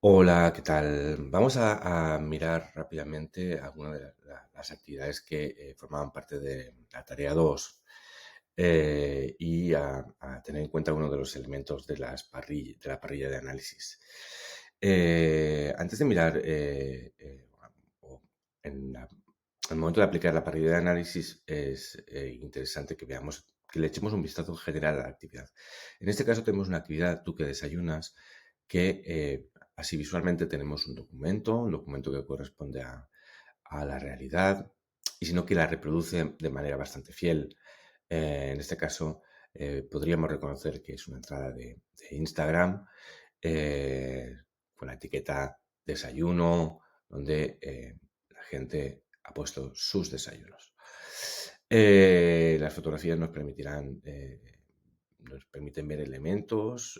Hola, ¿qué tal? Vamos a mirar rápidamente algunas de las actividades que formaban parte de la tarea 2 y a tener en cuenta uno de los elementos de la parrilla de análisis. Antes de mirar, o en el momento de aplicar la parrilla de análisis, es interesante que veamos, que le echemos un vistazo general a la actividad. En este caso tenemos una actividad, tú que desayunas, que así visualmente tenemos un documento que corresponde a la realidad, y sino que la reproduce de manera bastante fiel. En este caso, podríamos reconocer que es una entrada de Instagram eh, con la etiqueta desayuno, donde la gente ha puesto sus desayunos. Las fotografías nos permiten ver elementos,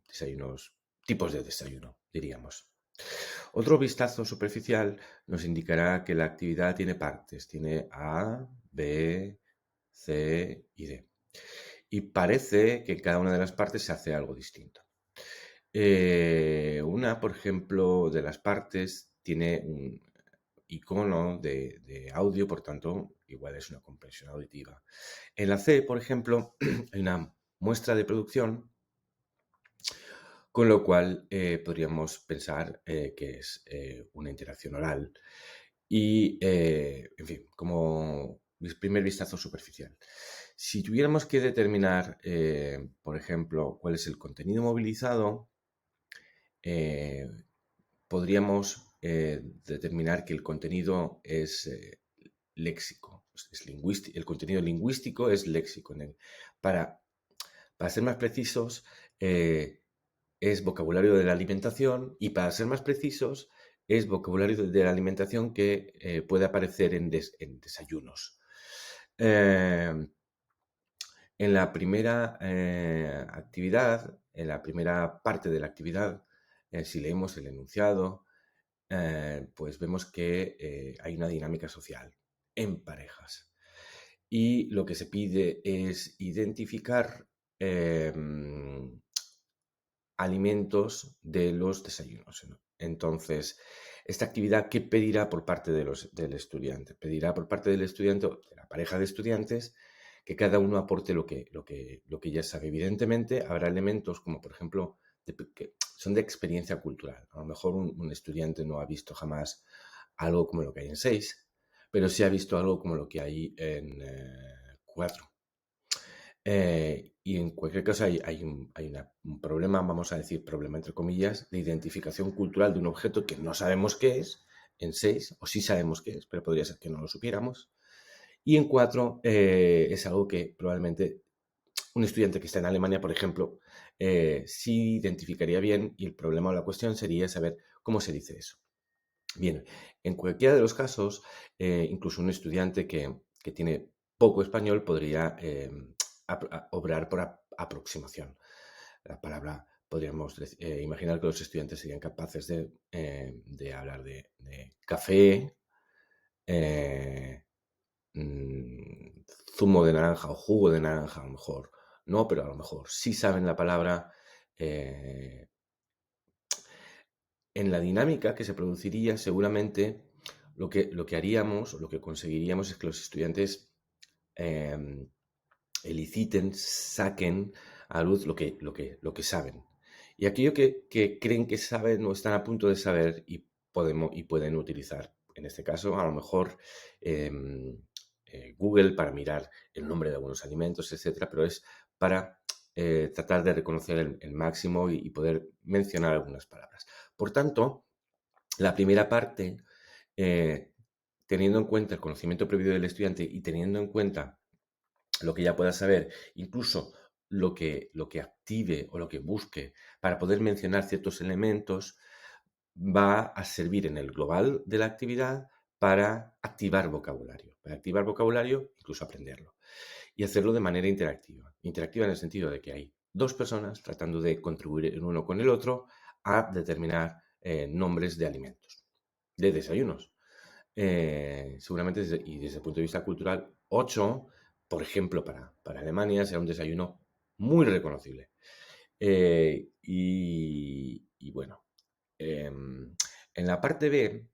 desayunos, tipos de desayuno, diríamos. Otro vistazo superficial nos indicará que la actividad tiene partes, tiene A, B, C y D. Y parece que en cada una de las partes se hace algo distinto. Por ejemplo, de las partes tiene un icono de audio, por tanto, igual es una comprensión auditiva. En la C, por ejemplo, hay una muestra de producción, con lo cual podríamos pensar que es una interacción oral. Y, en fin, como primer vistazo superficial. Si tuviéramos que determinar, por ejemplo, cuál es el contenido movilizado, eh, podríamos determinar que el contenido es léxico, es lingüístico, el contenido lingüístico es léxico. Para, para ser más precisos, es vocabulario de la alimentación, y para ser más precisos, es vocabulario de la alimentación que puede aparecer en desayunos. Eh, en la primera actividad, en la primera parte de la actividad, si leemos el enunciado, pues vemos que hay una dinámica social en parejas. Y lo que se pide es identificar alimentos de los desayunos, ¿no? Entonces, esta actividad, ¿qué pedirá por parte del estudiante? Pedirá por parte del estudiante o de la pareja de estudiantes que cada uno aporte lo que ya sabe. Evidentemente, habrá elementos como, por ejemplo, que son de experiencia cultural. A lo mejor un estudiante no ha visto jamás algo como lo que hay en 6, pero sí ha visto algo como lo que hay en 4. Y en cualquier caso hay un problema, vamos a decir problema entre comillas, de identificación cultural de un objeto que no sabemos qué es en 6, o sí sabemos qué es, pero podría ser que no lo supiéramos. Y en 4 es algo que probablemente un estudiante que está en Alemania, por ejemplo, sí identificaría bien, y el problema o la cuestión sería saber cómo se dice eso. Bien, en cualquiera de los casos, incluso un estudiante que tiene poco español podría obrar por aproximación. La palabra, podríamos imaginar que los estudiantes serían capaces de hablar de café, eh, mm, zumo de naranja o jugo de naranja, a lo mejor no, pero a lo mejor sí saben la palabra. eh, en la dinámica que se produciría, seguramente lo que haríamos o lo que conseguiríamos es que los estudiantes eh, eliciten, saquen a luz lo que saben. Y aquello que creen que saben o están a punto de saber y pueden utilizar. En este caso, a lo mejor Google para mirar el nombre de algunos alimentos, etcétera, pero es para tratar de reconocer el máximo y poder mencionar algunas palabras. Por tanto, la primera parte, eh, teniendo en cuenta el conocimiento previo del estudiante y teniendo en cuenta lo que ya pueda saber, incluso lo que active o lo que busque para poder mencionar ciertos elementos, va a servir en el global de la actividad para activar vocabulario, incluso aprenderlo, y hacerlo de manera interactiva. Interactiva en el sentido de que hay dos personas tratando de contribuir el uno con el otro a determinar nombres de alimentos, de desayunos. Seguramente desde el punto de vista cultural, 8, por ejemplo, para Alemania, será un desayuno muy reconocible. Y bueno, En la parte B,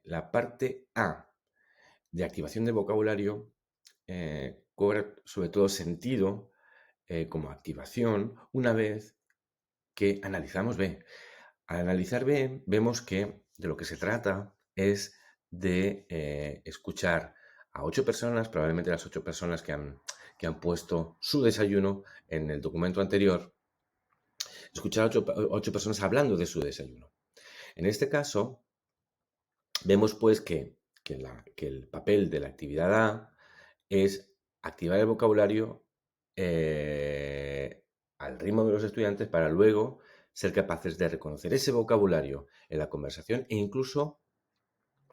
la parte A de activación de vocabulario cobra sobre todo sentido como activación una vez que analizamos B. Al analizar B, vemos que de lo que se trata es de escuchar a 8 personas, probablemente las 8 personas que han puesto su desayuno en el documento anterior, escuchar a 8 personas hablando de su desayuno. En este caso, vemos pues que el papel de la actividad A es activar el vocabulario al ritmo de los estudiantes para luego ser capaces de reconocer ese vocabulario en la conversación e incluso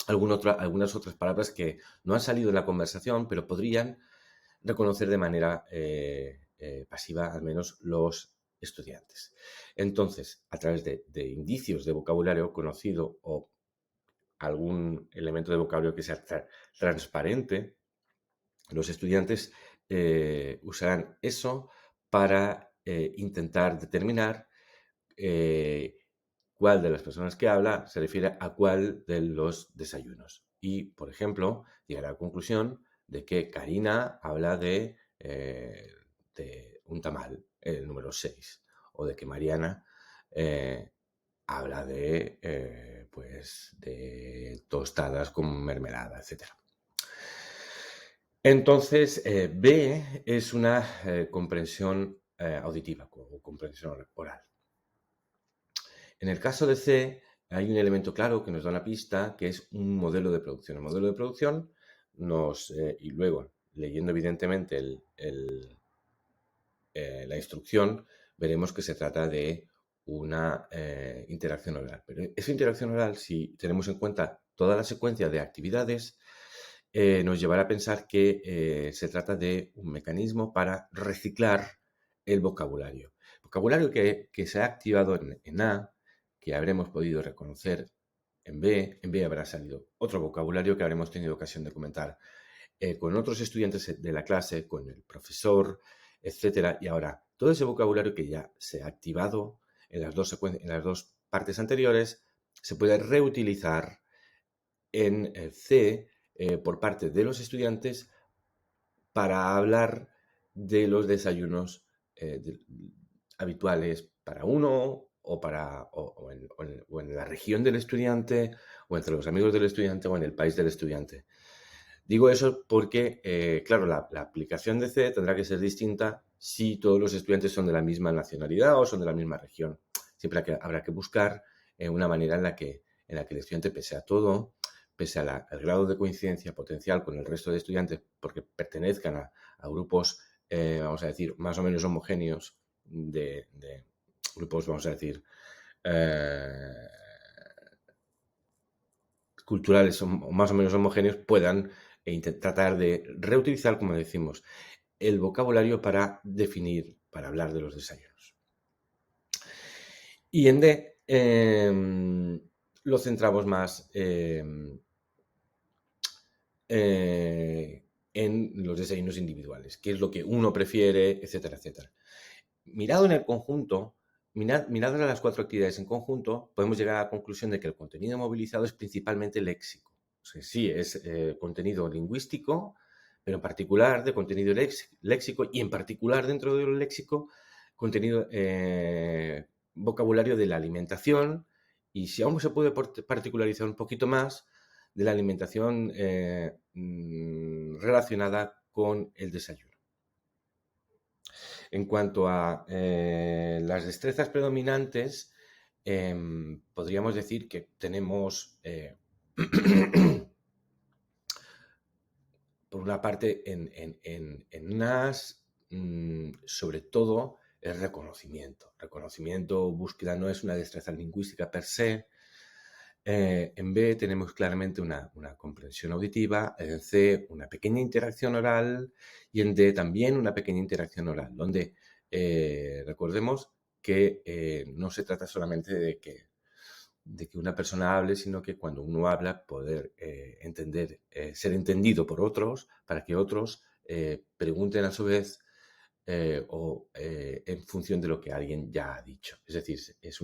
algunas otras palabras que no han salido en la conversación, pero podrían reconocer de manera pasiva al menos los estudiantes. Entonces, a través de indicios de vocabulario conocido o algún elemento de vocabulario que sea transparente, los estudiantes usarán eso para intentar determinar cuál de las personas que habla se refiere a cuál de los desayunos. Y, por ejemplo, llegar a la conclusión de que Karina habla de un tamal, el número 6, o de que Mariana habla pues, de tostadas con mermelada, etc. Entonces, B es una comprensión auditiva o comprensión oral. En el caso de C, hay un elemento claro que nos da una pista, que es un modelo de producción. El modelo de producción y luego, leyendo evidentemente la instrucción, veremos que se trata de una interacción oral. Pero esa interacción oral, si tenemos en cuenta toda la secuencia de actividades, nos llevará a pensar que se trata de un mecanismo para reciclar el vocabulario. Vocabulario que se ha activado en A, que habremos podido reconocer en B habrá salido otro vocabulario que habremos tenido ocasión de comentar con otros estudiantes de la clase, con el profesor, etcétera. Y ahora, todo ese vocabulario que ya se ha activado en las dos partes anteriores, se puede reutilizar en C por parte de los estudiantes para hablar de los desayunos habituales para uno o en la región del estudiante o entre los amigos del estudiante o en el país del estudiante. Digo eso porque, claro, la aplicación de C tendrá que ser distinta si todos los estudiantes son de la misma nacionalidad o son de la misma región. Siempre habrá que buscar una manera en la que el estudiante, pese a todo, pese al grado de coincidencia potencial con el resto de estudiantes, porque pertenezcan a grupos, vamos a decir, más o menos homogéneos, de grupos, vamos a decir, culturales o más o menos homogéneos, puedan tratar de reutilizar, como decimos, el vocabulario para definir, para hablar de los desayunos. Y en D lo centramos más en los desayunos individuales, qué es lo que uno prefiere, etcétera, etcétera. Mirado en el conjunto, mirado a las 4 actividades en conjunto, podemos llegar a la conclusión de que el contenido movilizado es principalmente léxico. O sea, sí, es contenido lingüístico, pero en particular de contenido léxico y en particular dentro del léxico, contenido vocabulario de la alimentación y si aún se puede particularizar un poquito más, de la alimentación relacionada con el desayuno. En cuanto a las destrezas predominantes, podríamos decir que tenemos, por una parte, en unas, sobre todo, el reconocimiento. Reconocimiento, búsqueda no es una destreza lingüística per se. En B tenemos claramente una comprensión auditiva, en C una pequeña interacción oral y en D también una pequeña interacción oral, donde recordemos que no se trata solamente de que una persona hable, sino que cuando uno habla poder entender, ser entendido por otros, para que otros pregunten a su vez en función de lo que alguien ya ha dicho. Es decir, es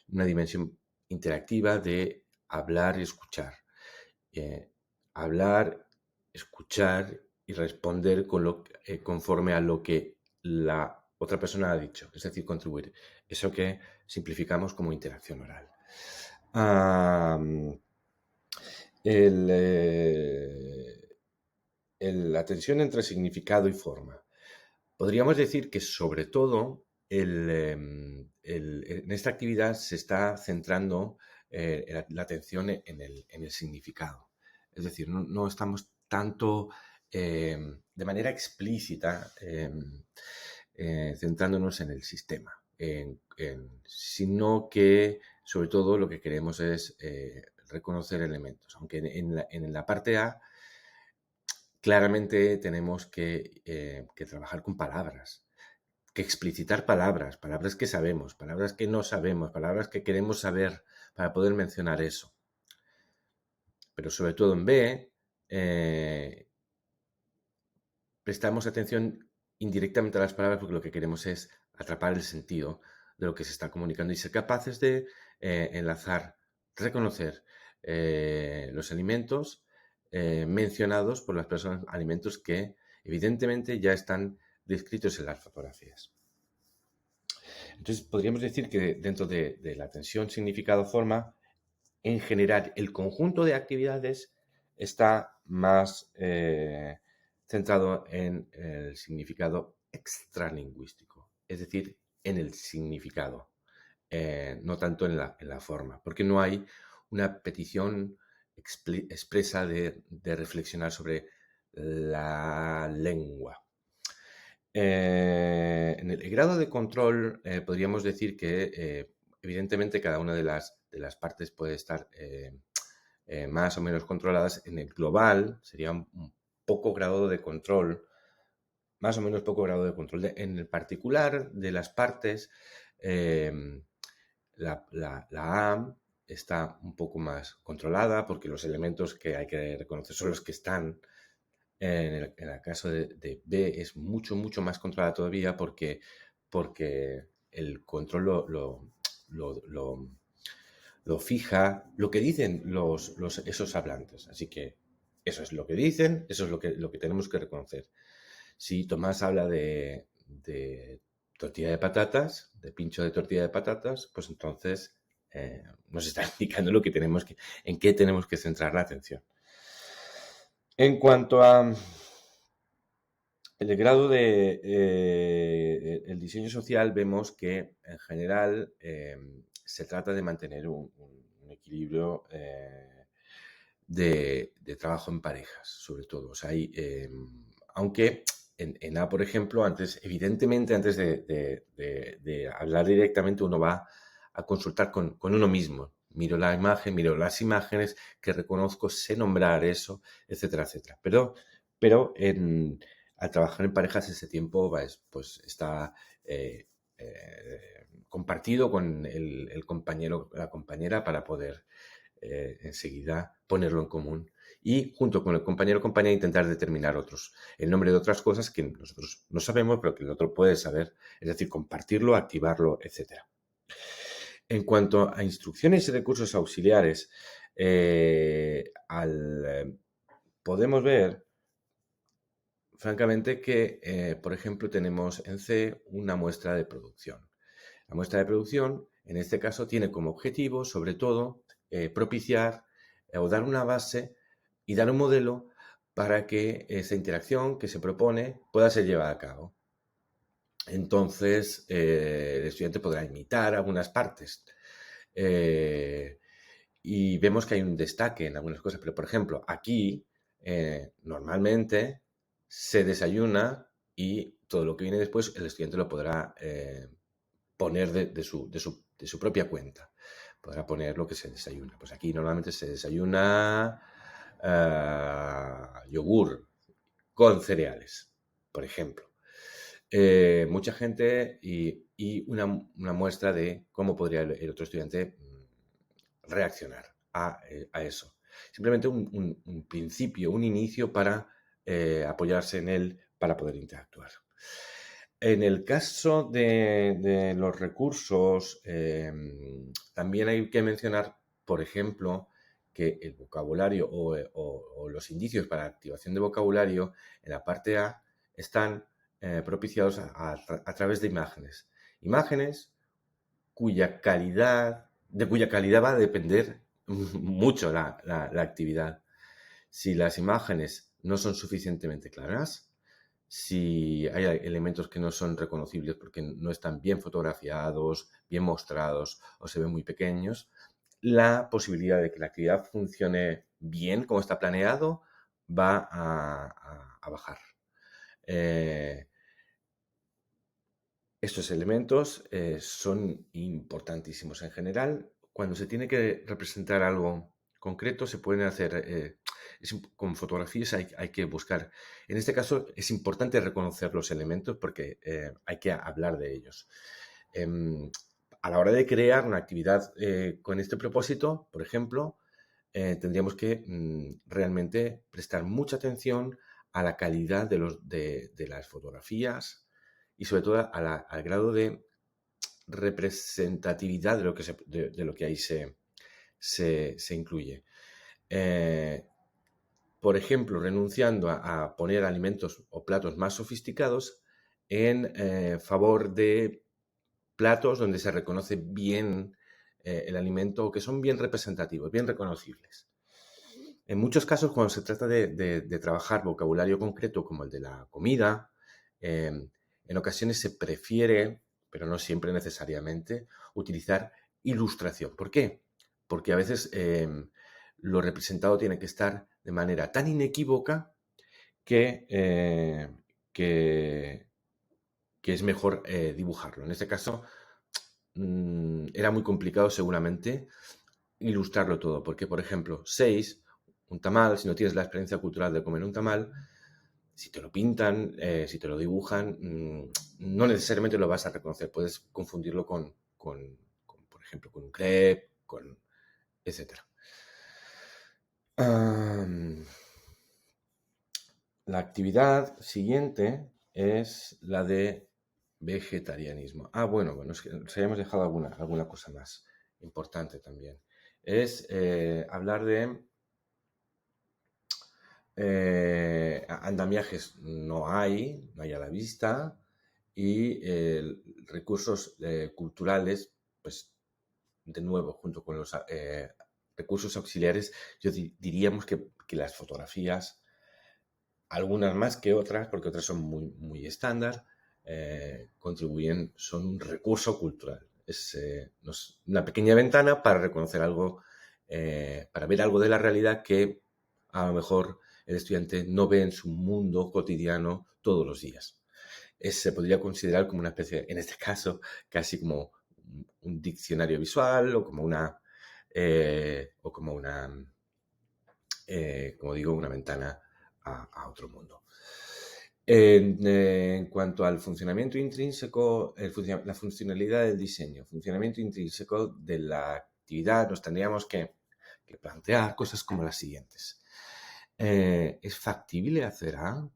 una dimensión interactiva de hablar y escuchar. Eh, hablar, escuchar y responder conforme a lo que la otra persona ha dicho, es decir, contribuir. Eso que simplificamos como interacción oral. Am, el, la tensión entre significado y forma. Podríamos decir que sobre todo en esta actividad se está centrando la atención en el significado. Es decir, no estamos tanto de manera explícita centrándonos en el sistema, sino que sobre todo lo que queremos es reconocer elementos. Aunque en la parte A claramente tenemos que trabajar con palabras, que explicitar palabras, palabras que sabemos, palabras que no sabemos, palabras que queremos saber para poder mencionar eso. Pero sobre todo en B, prestamos atención indirectamente a las palabras porque lo que queremos es atrapar el sentido de lo que se está comunicando y ser capaces de enlazar, reconocer los alimentos mencionados por las personas, alimentos que evidentemente ya están descritos en las fotografías. Entonces, podríamos decir que dentro de la tensión significado-forma, en general, el conjunto de actividades está más centrado en el significado extralingüístico, es decir, en el significado, no tanto en la forma, porque no hay una petición expresa de reflexionar sobre la lengua. En el grado de control podríamos decir que evidentemente cada una de las partes puede estar más o menos controladas. En el global sería un poco grado de control, más o menos poco grado de control. En el particular de las partes, la A está un poco más controlada porque los elementos que hay que reconocer son los que están. En el caso de B es mucho, mucho más controlada todavía porque el control lo fija lo que dicen esos hablantes. Así que eso es lo que dicen, eso es lo que tenemos que reconocer. Si Tomás habla de tortilla de patatas, de pincho de tortilla de patatas, pues entonces nos está indicando en qué tenemos que centrar la atención. En cuanto a el grado de el diseño social, vemos que en general se trata de mantener un equilibrio de trabajo en parejas, sobre todo. O sea, aunque en A, por ejemplo, evidentemente, antes de hablar directamente, uno va a consultar con uno mismo. Miro la imagen, miro las imágenes que reconozco, sé nombrar eso, etcétera, etcétera. Pero al trabajar en parejas ese tiempo pues está compartido con el compañero o la compañera para poder enseguida ponerlo en común y junto con el compañero o compañera intentar determinar el nombre de otras cosas que nosotros no sabemos pero que el otro puede saber, es decir, compartirlo, activarlo, etcétera. En cuanto a instrucciones y recursos auxiliares, podemos ver francamente que, por ejemplo, tenemos en C una muestra de producción. La muestra de producción, en este caso, tiene como objetivo, sobre todo, propiciar o dar una base y dar un modelo para que esa interacción que se propone pueda ser llevada a cabo. Entonces, el estudiante podrá imitar algunas partes. Y vemos que hay un destaque en algunas cosas, pero por ejemplo, aquí normalmente se desayuna y todo lo que viene después el estudiante lo podrá poner de su propia cuenta. Podrá poner lo que se desayuna. Pues aquí normalmente se desayuna yogur con cereales, por ejemplo. Mucha gente y una muestra de cómo podría el otro estudiante reaccionar a eso. Simplemente un principio, un inicio para apoyarse en él para poder interactuar. En el caso de los recursos, también hay que mencionar, por ejemplo, que el vocabulario o los indicios para activación de vocabulario en la parte A están propiciados a través de imágenes. Imágenes de cuya calidad va a depender mucho la actividad. Si las imágenes no son suficientemente claras, si hay elementos que no son reconocibles porque no están bien fotografiados, bien mostrados o se ven muy pequeños, la posibilidad de que la actividad funcione bien como está planeado va a bajar. Estos elementos son importantísimos en general. Cuando se tiene que representar algo concreto, se pueden hacer, con fotografías hay que buscar. En este caso es importante reconocer los elementos porque hay que hablar de ellos. A la hora de crear una actividad con este propósito, por ejemplo, tendríamos que realmente prestar mucha atención a la calidad de las fotografías y sobre todo al grado de representatividad de lo que ahí se incluye. Por ejemplo, renunciando a poner alimentos o platos más sofisticados en favor de platos donde se reconoce bien el alimento o que son bien representativos, bien reconocibles. En muchos casos, cuando se trata de trabajar vocabulario concreto como el de la comida, en ocasiones se prefiere, pero no siempre necesariamente, utilizar ilustración. ¿Por qué? Porque a veces lo representado tiene que estar de manera tan inequívoca que, que, que es mejor dibujarlo. En este caso, era muy complicado seguramente ilustrarlo todo, porque, por ejemplo, 6, un tamal, si no tienes la experiencia cultural de comer un tamal, si te lo pintan, si te lo dibujan, no necesariamente lo vas a reconocer. Puedes confundirlo por ejemplo, con un crepe, etc. La actividad siguiente es la de vegetarianismo. Bueno, es que nos habíamos dejado alguna cosa más importante también. Es hablar de andamiajes no hay a la vista y recursos culturales, pues de nuevo, junto con los recursos auxiliares, diríamos que las fotografías, algunas más que otras, porque otras son muy estándar, contribuyen, son un recurso cultural. Es una pequeña ventana para reconocer algo, para ver algo de la realidad que a lo mejor el estudiante no ve en su mundo cotidiano todos los días. Se podría considerar como una especie, en este caso, casi como un diccionario visual o como como digo, una ventana a otro mundo. En cuanto al funcionamiento intrínseco, la funcionalidad del diseño, funcionamiento intrínseco de la actividad, nos tendríamos que plantear cosas como las siguientes. ¿Es factible hacer A?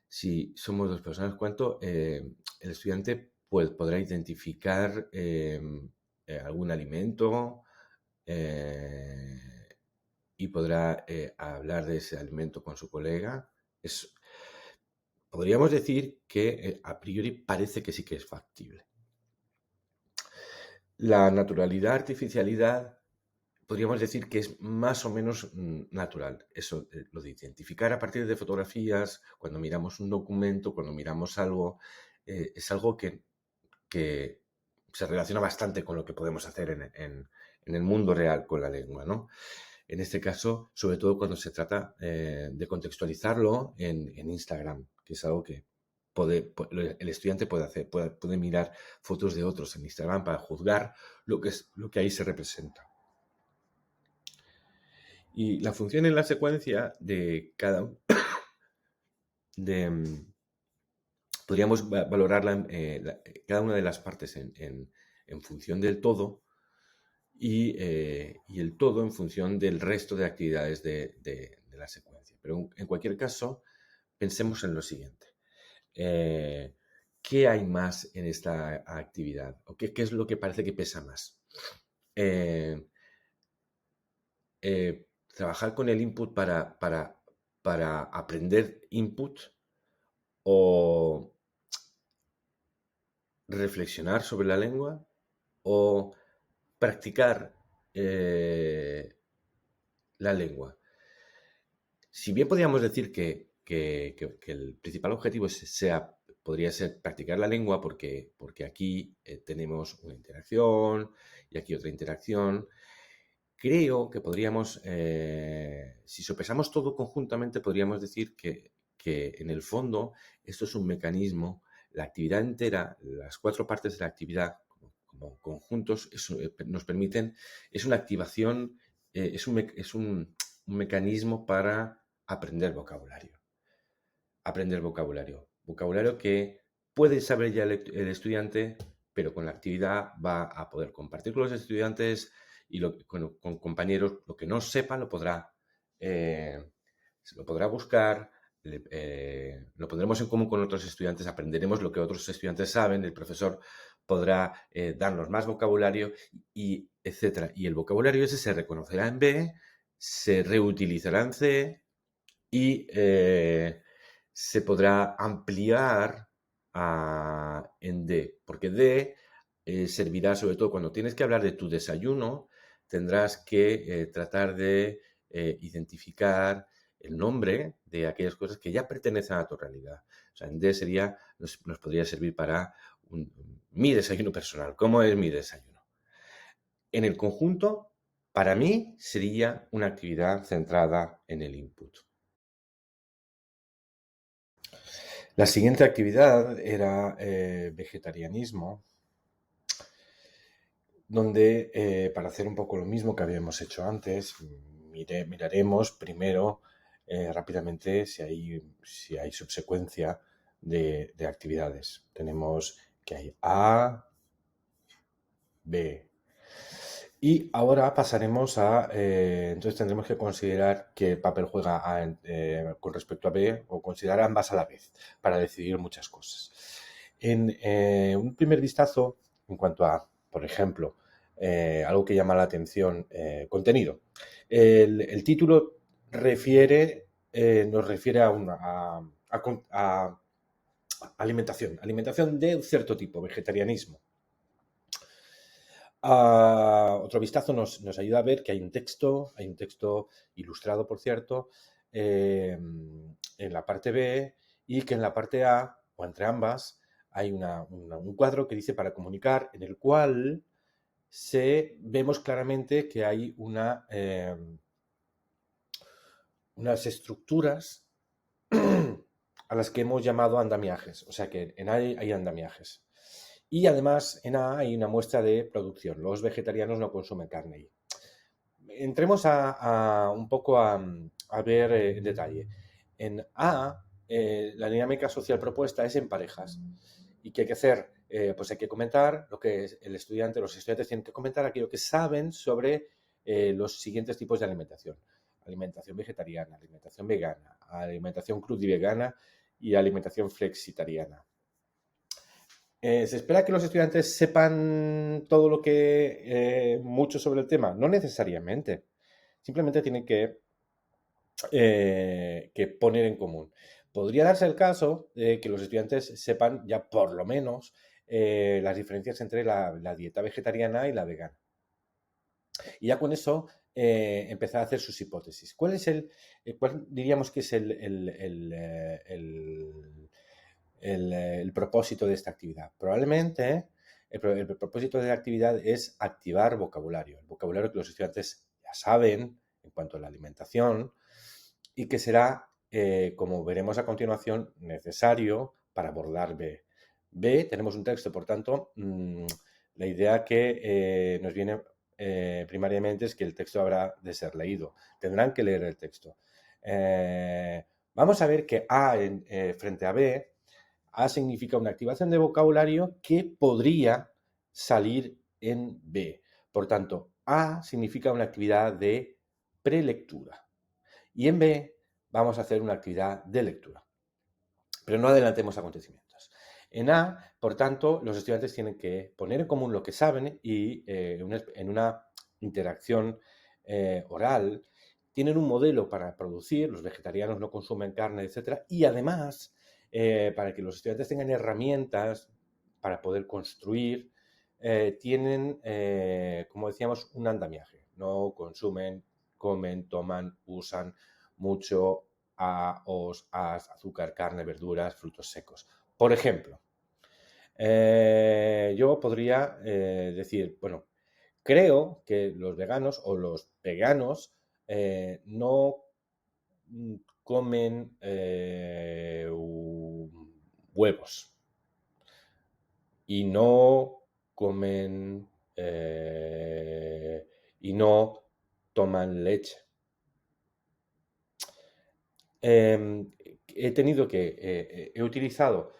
Si somos dos personas, ¿cuánto el estudiante podrá identificar algún alimento y podrá hablar de ese alimento con su colega? Podríamos decir que a priori parece que sí que es factible. La naturalidad, artificialidad, podríamos decir que es más o menos natural. Eso, lo de identificar a partir de fotografías, cuando miramos un documento, cuando miramos algo, es algo que se relaciona bastante con lo que podemos hacer en el mundo real con la lengua, ¿no? En este caso, sobre todo cuando se trata de contextualizarlo en Instagram, que es algo que el estudiante puede hacer, puede mirar fotos de otros en Instagram para juzgar lo que ahí se representa. Y la función en la secuencia de cada podríamos valorarla cada una de las partes en función del todo y el todo en función del resto de actividades de la secuencia. Pero en cualquier caso, pensemos en lo siguiente. ¿qué hay más en esta actividad? ¿O qué es lo que parece que pesa más? Eh, ¿Trabajar con el input para aprender input o reflexionar sobre la lengua o practicar la lengua? Si bien podríamos decir que el principal objetivo podría ser practicar la lengua porque aquí tenemos una interacción y aquí otra interacción, creo que podríamos, si sopesamos todo conjuntamente, podríamos decir que en el fondo esto es un mecanismo, la actividad entera, las 4 partes de la actividad como conjuntos nos permiten, es una activación, es un mecanismo para aprender vocabulario. Aprender vocabulario. Vocabulario que puede saber ya el estudiante, pero con la actividad va a poder compartir con los estudiantes y con compañeros. Lo que no sepa lo podrá buscar, lo pondremos en común con otros estudiantes, aprenderemos lo que otros estudiantes saben, el profesor podrá darnos más vocabulario y etcétera. Y el vocabulario ese se reconocerá en B, se reutilizará en C y se podrá ampliar en D, porque D servirá sobre todo cuando tienes que hablar de tu desayuno, tendrás que tratar de identificar el nombre de aquellas cosas que ya pertenecen a tu realidad. O sea, en D nos podría servir para mi desayuno personal. ¿Cómo es mi desayuno? En el conjunto, para mí, sería una actividad centrada en el input. La siguiente actividad era vegetarianismo, donde para hacer un poco lo mismo que habíamos hecho antes, miraremos primero rápidamente si hay subsecuencia de actividades. Tenemos que hay A, B. Y ahora pasaremos entonces tendremos que considerar qué papel juega A con respecto a B o considerar ambas a la vez para decidir muchas cosas. En un primer vistazo, en cuanto a, por ejemplo, algo que llama la atención, contenido. El título nos refiere a alimentación de un cierto tipo, vegetarianismo. Otro vistazo nos ayuda a ver que hay un texto ilustrado, por cierto, en la parte B y que en la parte A, o entre ambas, hay un cuadro que dice para comunicar, en el cual vemos claramente que hay unas estructuras a las que hemos llamado andamiajes. O sea que en A hay andamiajes. Y además en A hay una muestra de producción. Los vegetarianos no consumen carne. Entremos un poco a ver en detalle. En A, la dinámica social propuesta es en parejas. ¿Y qué hay que hacer? Pues hay que comentar lo que los estudiantes tienen que comentar aquello que saben sobre los siguientes tipos de alimentación. Alimentación vegetariana, alimentación vegana, alimentación crudivegana y alimentación flexitariana. ¿Se espera que los estudiantes sepan todo lo mucho sobre el tema? No necesariamente. Simplemente tienen que poner en común. Podría darse el caso de que los estudiantes sepan ya por lo menos las diferencias entre la dieta vegetariana y la vegana. Y ya con eso empezar a hacer sus hipótesis. ¿Cuál diríamos que es el propósito de esta actividad? Probablemente el propósito de la actividad es activar vocabulario, el vocabulario que los estudiantes ya saben en cuanto a la alimentación y que será, como veremos a continuación, necesario para abordar B. Tenemos un texto, por tanto, la idea que nos viene primariamente es que el texto habrá de ser leído. Tendrán que leer el texto. Vamos a ver que A frente a B, A significa una activación de vocabulario que podría salir en B. Por tanto, A significa una actividad de prelectura. Y en B vamos a hacer una actividad de lectura. pero no adelantemos acontecimientos. En A, por tanto, los estudiantes tienen que poner en común lo que saben y en una interacción oral tienen un modelo para producir, los vegetarianos no consumen carne, etcétera, y además, para que los estudiantes tengan herramientas para poder construir, tienen, como decíamos, un andamiaje. No consumen, comen, toman, usan mucho a, os, as, azúcar, carne, verduras, frutos secos. Por ejemplo, yo podría decir, bueno, creo que los veganos o los veganos no comen huevos y no comen y no toman leche. He tenido que, he utilizado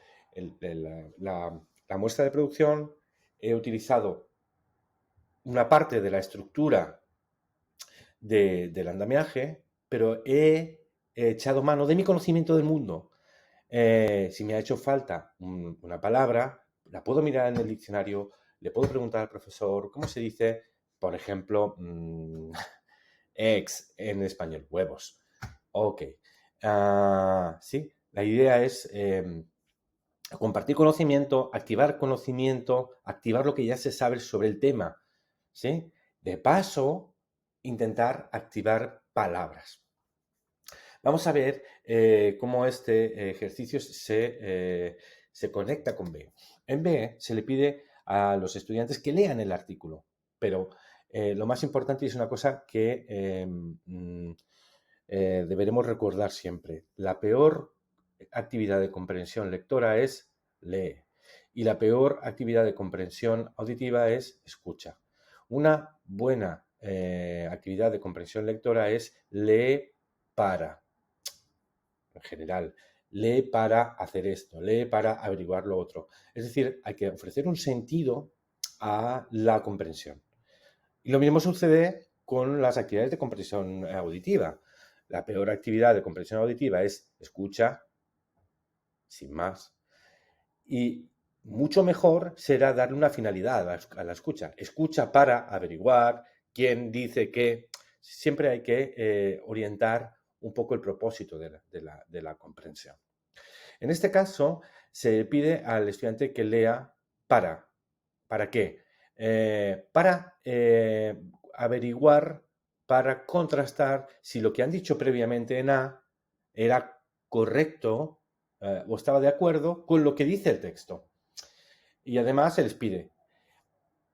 la muestra de producción, he utilizado una parte de la estructura del andamiaje, pero he echado mano de mi conocimiento del mundo. Si me ha hecho falta una palabra, la puedo mirar en el diccionario, le puedo preguntar al profesor cómo se dice, por ejemplo, eggs en español, huevos. Ok. Sí, la idea es compartir conocimiento, activar lo que ya se sabe sobre el tema, ¿sí? De paso, intentar activar palabras. Vamos a ver cómo este ejercicio se conecta con B. En B se le pide a los estudiantes que lean el artículo, pero lo más importante es una cosa que deberemos recordar siempre. La peor actividad de comprensión lectora es lee y la peor actividad de comprensión auditiva es escucha. Una buena actividad de comprensión lectora es lee para, en general, lee para hacer esto, lee para averiguar lo otro. Es decir, hay que ofrecer un sentido a la comprensión. Y lo mismo sucede con las actividades de comprensión auditiva. La peor actividad de comprensión auditiva es escucha, sin más. Y mucho mejor será darle una finalidad a la escucha. Escucha para averiguar quién dice qué. Siempre hay que orientar un poco el propósito de la comprensión. En este caso, se pide al estudiante que lea para. ¿Para qué? Para averiguar, para contrastar si lo que han dicho previamente en A era correcto o estaba de acuerdo con lo que dice el texto. Y además se les pide,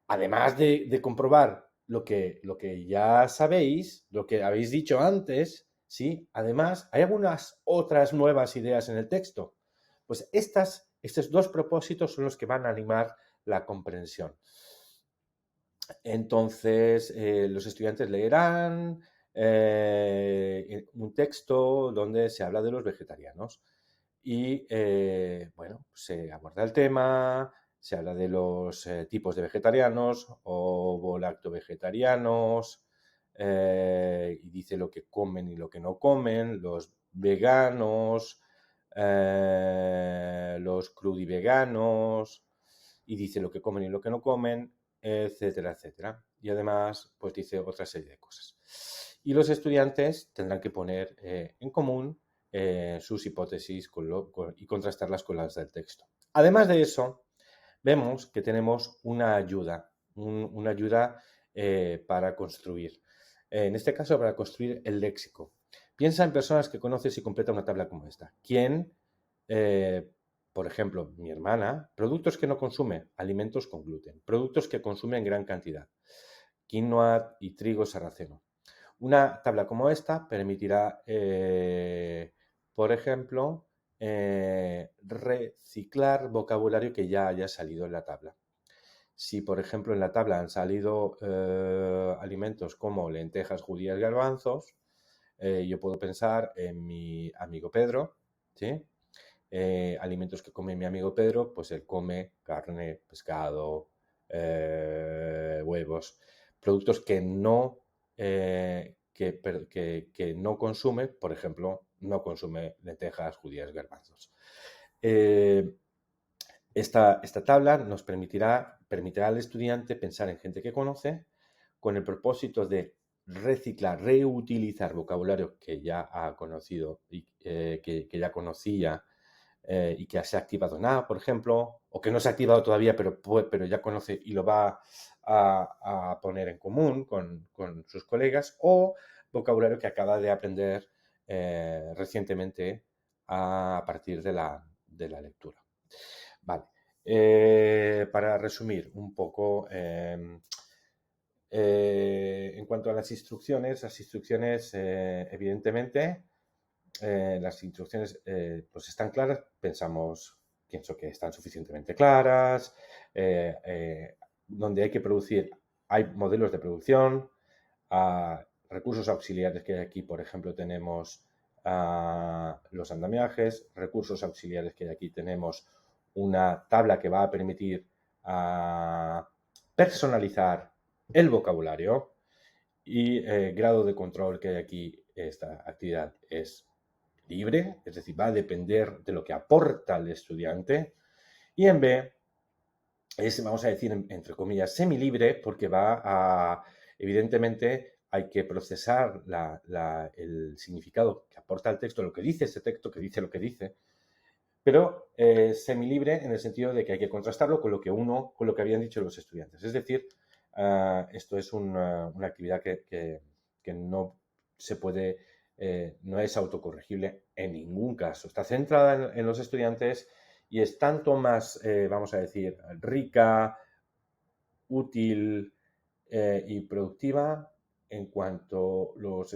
además de comprobar lo que ya sabéis, lo que habéis dicho antes, ¿sí? Además, hay algunas otras nuevas ideas en el texto. Pues estos dos propósitos son los que van a animar la comprensión. Entonces, los estudiantes leerán un texto donde se habla de los vegetarianos y, bueno, se aborda el tema, se habla de los tipos de vegetarianos o volacto-vegetarianos y dice lo que comen y lo que no comen, los veganos, los crudiveganos y dice lo que comen y lo que no comen, etcétera, etcétera. Y además, pues dice otra serie de cosas. Y los estudiantes tendrán que poner en común sus hipótesis y contrastarlas con las del texto. Además de eso, vemos que tenemos una ayuda, una ayuda para construir. En este caso, para construir el léxico. Piensa en personas que conoces y completa una tabla como esta. ¿Quién, por ejemplo, mi hermana, productos que no consume, alimentos con gluten, productos que consume en gran cantidad, quinoa y trigo sarraceno? Una tabla como esta permitirá, por ejemplo, reciclar vocabulario que ya haya salido en la tabla. Si, por ejemplo, en la tabla han salido alimentos como lentejas, judías, garbanzos, yo puedo pensar en mi amigo Pedro, ¿sí? Alimentos que come mi amigo Pedro, pues él come carne, pescado, huevos, productos que no, que no consume, por ejemplo, no consume lentejas, judías, garbanzos. Eh, esta tabla nos permitirá al estudiante pensar en gente que conoce con el propósito de reciclar, reutilizar vocabulario que ya ha conocido y que ya conocía y que se ha activado nada, por ejemplo, o que no se ha activado todavía, pero ya conoce y lo va a poner en común con sus colegas, o vocabulario que acaba de aprender recientemente a partir de la lectura. Vale. Para resumir un poco, en cuanto a las instrucciones, evidentemente, las instrucciones pues están claras, pienso que están suficientemente claras, donde hay que producir, hay modelos de producción, recursos auxiliares que hay aquí, por ejemplo, tenemos los andamiajes, recursos auxiliares que hay aquí, tenemos una tabla que va a permitir personalizar el vocabulario y grado de control que hay aquí, esta actividad es libre, es decir, va a depender de lo que aporta el estudiante. Y en B es, vamos a decir, entre comillas, semilibre, porque evidentemente, hay que procesar el significado que aporta el texto, lo que dice ese texto, que dice lo que dice, pero semilibre en el sentido de que hay que contrastarlo con lo que habían dicho los estudiantes. Es decir, esto es una actividad que no se puede, no es autocorregible en ningún caso. Está centrada en los estudiantes y es tanto más, vamos a decir, rica, útil y productiva en cuanto los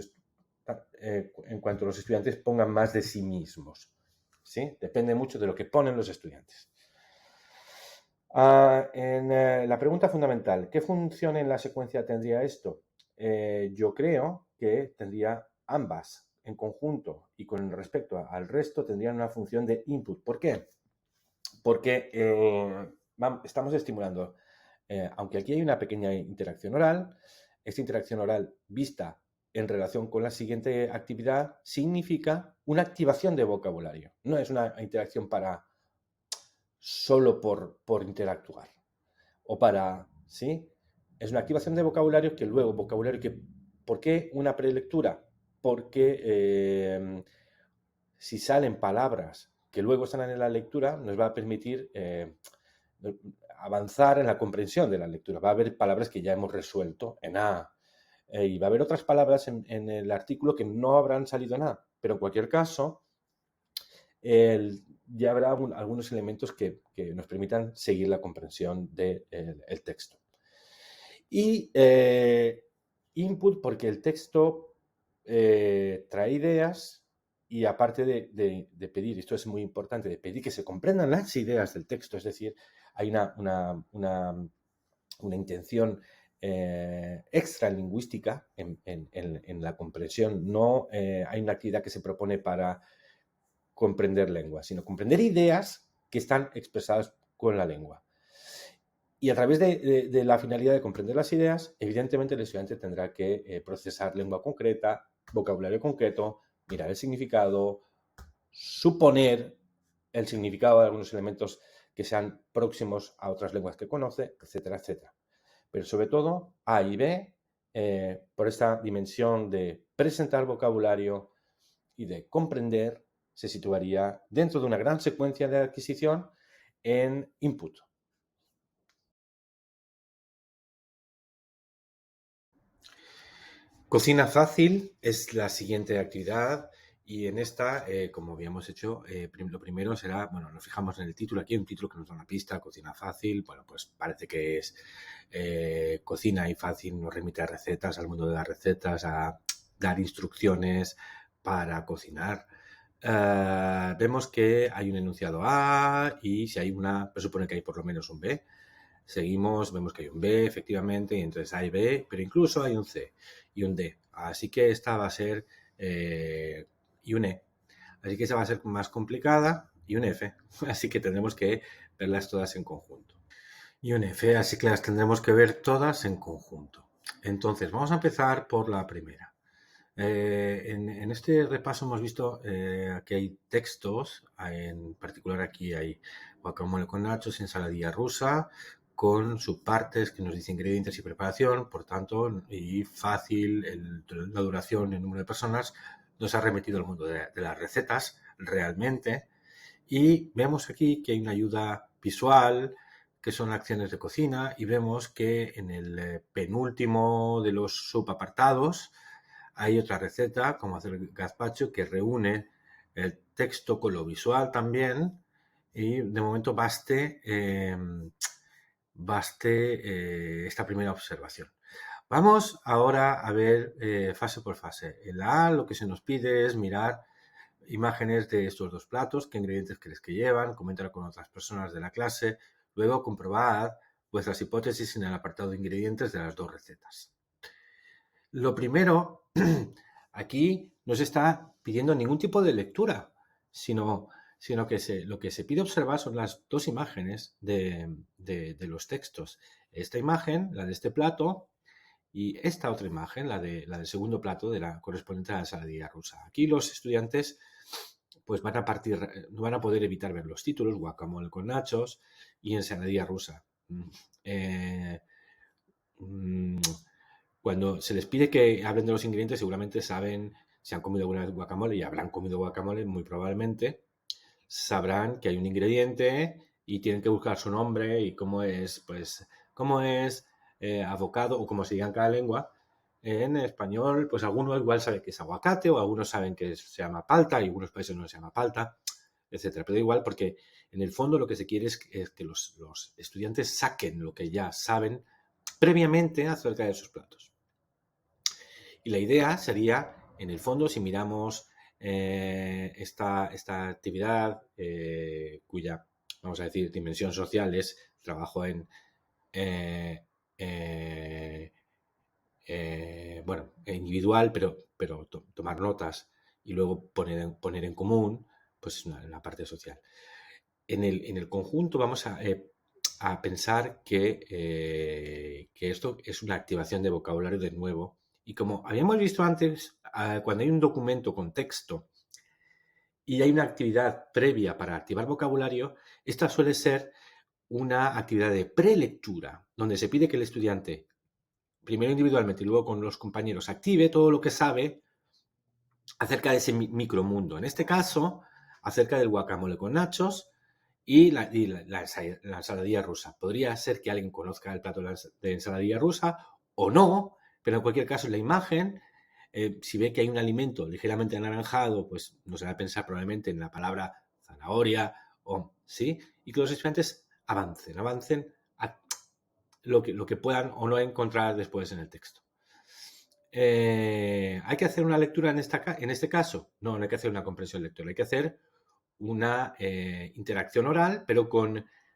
estudiantes pongan más de sí mismos. ¿Sí? Depende mucho de lo que ponen los estudiantes. La pregunta fundamental, ¿qué función en la secuencia tendría esto? Yo creo que tendría ambas en conjunto y con respecto al resto tendrían una función de input. ¿Por qué? Porque estamos estimulando, aunque aquí hay una pequeña interacción oral, esta interacción oral vista en relación con la siguiente actividad significa una activación de vocabulario. No es una interacción solo por interactuar o ¿sí? Es una activación de vocabulario que luego, ¿por qué una prelectura? Porque si salen palabras que luego están en la lectura, nos va a permitir avanzar en la comprensión de la lectura. Va a haber palabras que ya hemos resuelto en A, y va a haber otras palabras en el artículo que no habrán salido en A, pero en cualquier caso, ya habrá algunos elementos que nos permitan seguir la comprensión del texto. Y input, porque el texto trae ideas y aparte de pedir, esto es muy importante, de pedir que se comprendan las ideas del texto, es decir, hay una intención extralingüística en la comprensión. No hay una actividad que se propone para comprender lengua, sino comprender ideas que están expresadas con la lengua. Y a través de la finalidad de comprender las ideas, evidentemente el estudiante tendrá que procesar lengua concreta, vocabulario concreto, mirar el significado, suponer el significado de algunos elementos que sean próximos a otras lenguas que conoce, etcétera, etcétera. Pero sobre todo, A y B, por esta dimensión de presentar vocabulario y de comprender, se situaría dentro de una gran secuencia de adquisición en input. Cocina fácil es la siguiente actividad y en esta, como habíamos hecho, lo primero será, bueno, nos fijamos en el título aquí, un título que nos da una pista, cocina fácil, bueno, pues parece que es cocina y fácil, nos remite a recetas, al mundo de las recetas, a dar instrucciones para cocinar. Vemos que hay un enunciado A y si hay pues supone que hay por lo menos un B. Seguimos, vemos que hay un B, efectivamente, y entonces hay B, pero incluso hay un C y un D. Así que esta va a ser y un E. Así que esa va a ser más complicada y un F. Así que tendremos que verlas todas en conjunto. Y un F, así que las tendremos que ver todas en conjunto. Entonces, vamos a empezar por la primera. En este repaso hemos visto que hay textos, en particular aquí hay guacamole con nachos, ensaladilla rusa, con subpartes que nos dice ingredientes y preparación, por tanto, y fácil, la duración, el número de personas, nos ha remitido al mundo de las recetas realmente. Y vemos aquí que hay una ayuda visual, que son acciones de cocina, y vemos que en el penúltimo de los subapartados hay otra receta, como hacer el gazpacho, que reúne el texto con lo visual también, y de momento baste esta primera observación. Vamos ahora a ver fase por fase. En la A lo que se nos pide es mirar imágenes de estos dos platos, qué ingredientes crees que llevan, comentar con otras personas de la clase, luego comprobad vuestras hipótesis en el apartado de ingredientes de las dos recetas. Lo primero, aquí no se está pidiendo ningún tipo de lectura, sino que lo que se pide observar son las dos imágenes de los textos. Esta imagen, la de este plato, y esta otra imagen, la del segundo plato de la correspondiente a la ensaladilla rusa. Aquí los estudiantes pues van no van a poder evitar ver los títulos, guacamole con nachos y ensaladilla rusa. Eh, mm, Cuando se les pide que hablen de los ingredientes, seguramente saben si han comido alguna vez guacamole y habrán comido guacamole, muy probablemente. Sabrán que hay un ingrediente y tienen que buscar su nombre y cómo es avocado o como se diga en cada lengua. En español, pues algunos igual saben que es aguacate o algunos saben que se llama palta y en algunos países no se llama palta, etcétera. Pero da igual porque en el fondo lo que se quiere es que los estudiantes saquen lo que ya saben previamente acerca de sus platos. Y la idea sería, en el fondo, si miramos esta actividad cuya, vamos a decir, dimensión social es trabajo en, eh, eh, bueno, individual, pero tomar notas y luego poner en común, pues la parte social. En el conjunto vamos a pensar que esto es una activación de vocabulario de nuevo. Y como habíamos visto antes, cuando hay un documento con texto y hay una actividad previa para activar vocabulario, esta suele ser una actividad de prelectura, donde se pide que el estudiante, primero individualmente y luego con los compañeros, active todo lo que sabe acerca de ese micromundo. En este caso, acerca del guacamole con nachos y la ensaladilla rusa. Podría ser que alguien conozca el plato de ensaladilla rusa o no, pero en cualquier caso, en la imagen, si ve que hay un alimento ligeramente anaranjado, pues nos va a pensar probablemente en la palabra zanahoria, ¿sí? Y que los estudiantes avancen a lo que puedan o no encontrar después en el texto. ¿Hay que hacer una lectura en este caso? No, no hay que hacer una comprensión lectora, hay que hacer una interacción oral, pero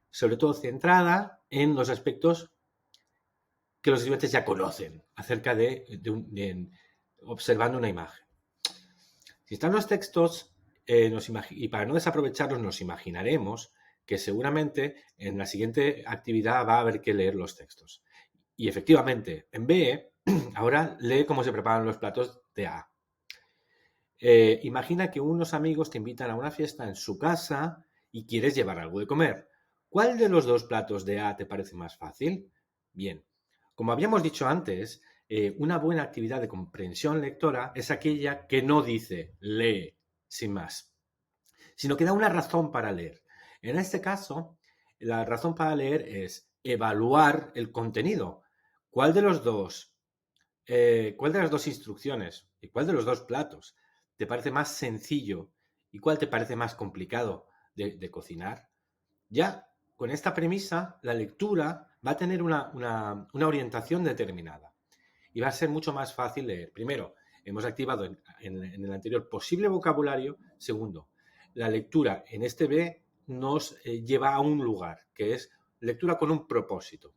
sobre todo centrada en los aspectos que los estudiantes ya conocen acerca de observando una imagen. Si están los textos, y para no desaprovecharlos, nos imaginaremos que seguramente en la siguiente actividad va a haber que leer los textos. Y efectivamente, en B, ahora lee cómo se preparan los platos de A. Imagina que unos amigos te invitan a una fiesta en su casa y quieres llevar algo de comer. ¿Cuál de los dos platos de A te parece más fácil? Bien, como habíamos dicho antes, una buena actividad de comprensión lectora es aquella que no dice lee sin más, sino que da una razón para leer. En este caso, la razón para leer es evaluar el contenido. ¿Cuál de los dos, cuál de las dos instrucciones y cuál de los dos platos te parece más sencillo y cuál te parece más complicado de cocinar? Ya con esta premisa, la lectura va a tener una orientación determinada y va a ser mucho más fácil leer. Primero, hemos activado en el anterior posible vocabulario. Segundo, la lectura en este B nos lleva a un lugar, que es lectura con un propósito.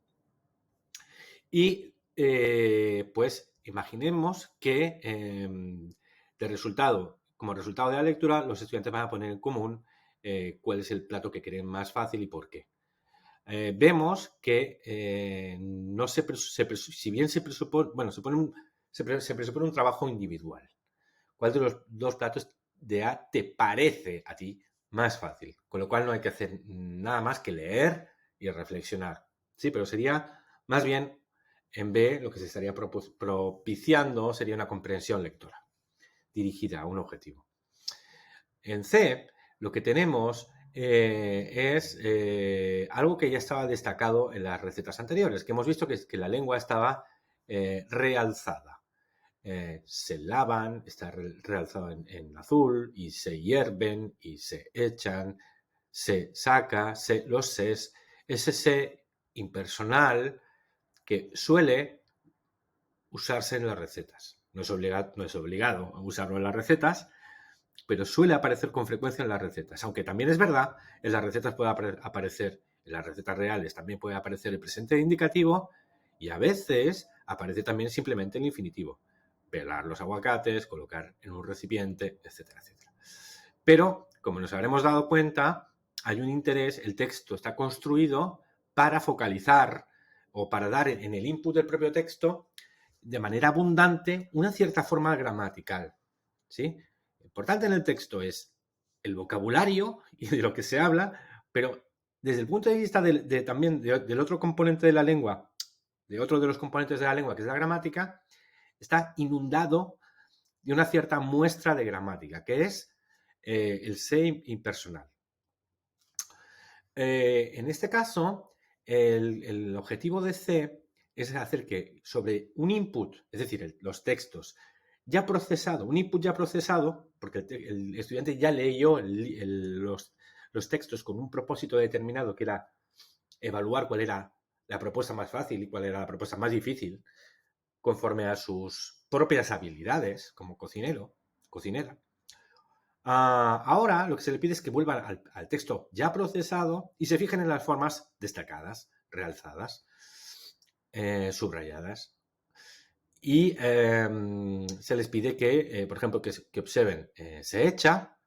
Y pues imaginemos que como resultado de la lectura, los estudiantes van a poner en común cuál es el plato que quieren más fácil y por qué. Vemos que no si bien se presupone un trabajo individual, cuál de los dos platos de A te parece a ti más fácil. Con lo cual no hay que hacer nada más que leer y reflexionar. Sí, pero sería más bien en B lo que se estaría propiciando sería una comprensión lectora dirigida a un objetivo. En C lo que tenemos es algo que ya estaba destacado en las recetas anteriores, que hemos visto que la lengua estaba realzada. Se lavan, está realzado en azul, y se hierven, y se echan, se saca, los ses, ese se impersonal que suele usarse en las recetas. No es obligado a usarlo en las recetas, pero suele aparecer con frecuencia en las recetas. Aunque también es verdad, en las recetas puede aparecer, en las recetas reales también puede aparecer el presente indicativo, y a veces aparece también simplemente el infinitivo. Pelar los aguacates, colocar en un recipiente, etcétera, etcétera. Pero, como nos habremos dado cuenta, hay un interés, el texto está construido para focalizar o para dar en el input del propio texto de manera abundante una cierta forma gramatical, ¿sí? Lo importante en el texto es el vocabulario y de lo que se habla, pero desde el punto de vista también del otro componente de la lengua, de otro de los componentes de la lengua, que es la gramática, está inundado de una cierta muestra de gramática, que es el ser impersonal. En este caso, el objetivo de C es hacer que sobre un input, es decir, los textos ya procesado, un input ya procesado, porque el estudiante ya leyó los textos con un propósito determinado, que era evaluar cuál era la propuesta más fácil y cuál era la propuesta más difícil, conforme a sus propias habilidades como cocinero, cocinera. Ahora lo que se le pide es que vuelvan al texto ya procesado y se fijen en las formas destacadas, realzadas, subrayadas. Y se les pide que, por ejemplo, que observen se echa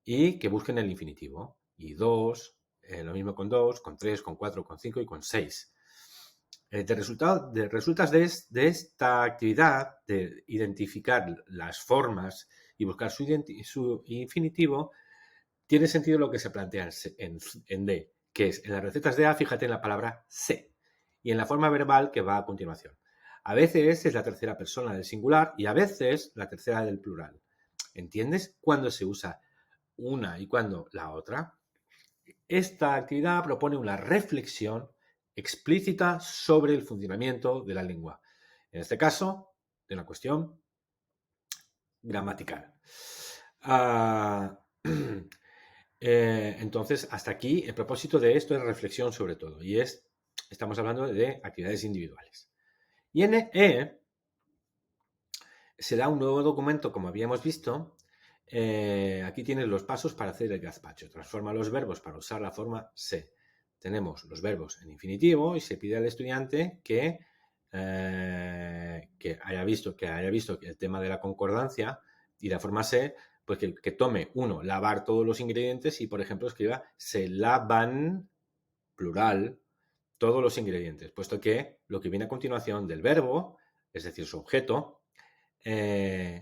y que busquen el infinitivo. Y dos, lo mismo con 2, con 3, con 4, con 5 y con 6. Resultas de esta actividad de identificar las formas y buscar su infinitivo, tiene sentido lo que se plantea en D, que es en las recetas de A, fíjate en la palabra se y en la forma verbal que va a continuación. A veces es la tercera persona del singular y a veces la tercera del plural. ¿Entiendes cuándo se usa una y cuándo la otra? Esta actividad propone una reflexión explícita sobre el funcionamiento de la lengua. En este caso, de una cuestión gramatical. Entonces, hasta aquí, el propósito de esto es reflexión sobre todo, y estamos hablando de actividades individuales. Y en E se da un nuevo documento, como habíamos visto. Aquí tienes los pasos para hacer el gazpacho. Transforma los verbos para usar la forma se. Tenemos los verbos en infinitivo y se pide al estudiante que haya visto el tema de la concordancia y la forma se, pues que tome uno, lavar todos los ingredientes y, por ejemplo, escriba se lavan, plural, todos los ingredientes, puesto que lo que viene a continuación del verbo, es decir, su objeto,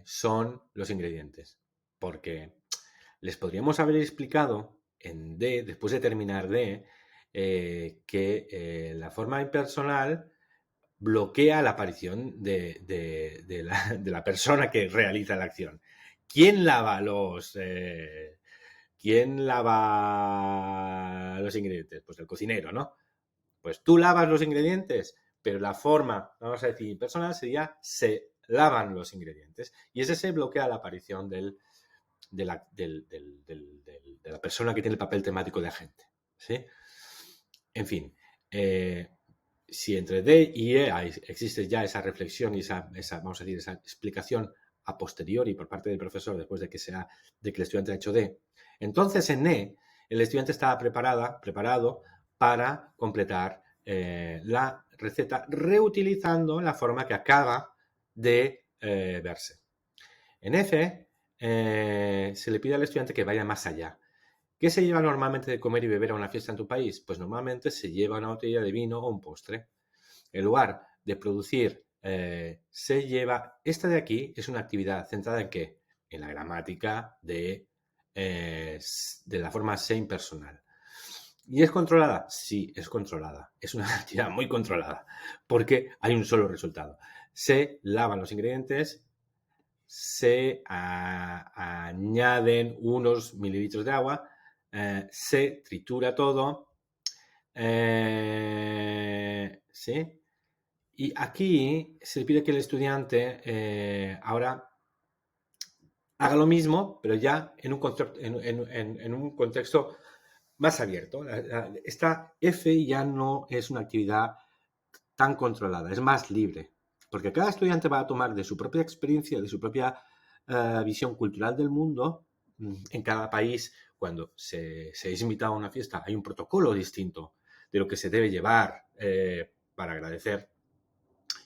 son los ingredientes. Porque les podríamos haber explicado en D, después de terminar D, que la forma impersonal bloquea la aparición de la persona que realiza la acción. ¿Quién lava los ingredientes? Pues el cocinero, ¿no? Pues tú lavas los ingredientes, pero la forma, vamos a decir, impersonal sería se lavan los ingredientes. Y ese se bloquea la aparición de la persona que tiene el papel temático de agente. ¿Sí? En fin, si entre D y E existe ya esa reflexión y esa vamos a decir, esa explicación a posteriori por parte del profesor después de que el estudiante ha hecho D, entonces en E el estudiante está preparado para completar la receta reutilizando la forma que acaba de verse. En F se le pide al estudiante que vaya más allá. ¿Qué se lleva normalmente de comer y beber a una fiesta en tu país? Pues normalmente se lleva una botella de vino o un postre. En lugar de producir, se lleva... Esta de aquí es una actividad centrada en ¿qué? en la gramática de la forma sé impersonal. ¿Y es controlada? Sí, es controlada. Es una actividad muy controlada porque hay un solo resultado. Se lavan los ingredientes, se añaden unos mililitros de agua, se tritura todo, ¿sí? Y aquí se pide que el estudiante ahora haga lo mismo, pero ya en un contexto más abierto. Esta F ya no es una actividad tan controlada, es más libre, porque cada estudiante va a tomar de su propia experiencia, de su propia visión cultural del mundo. En cada país, cuando se es invitado a una fiesta, hay un protocolo distinto de lo que se debe llevar para agradecer.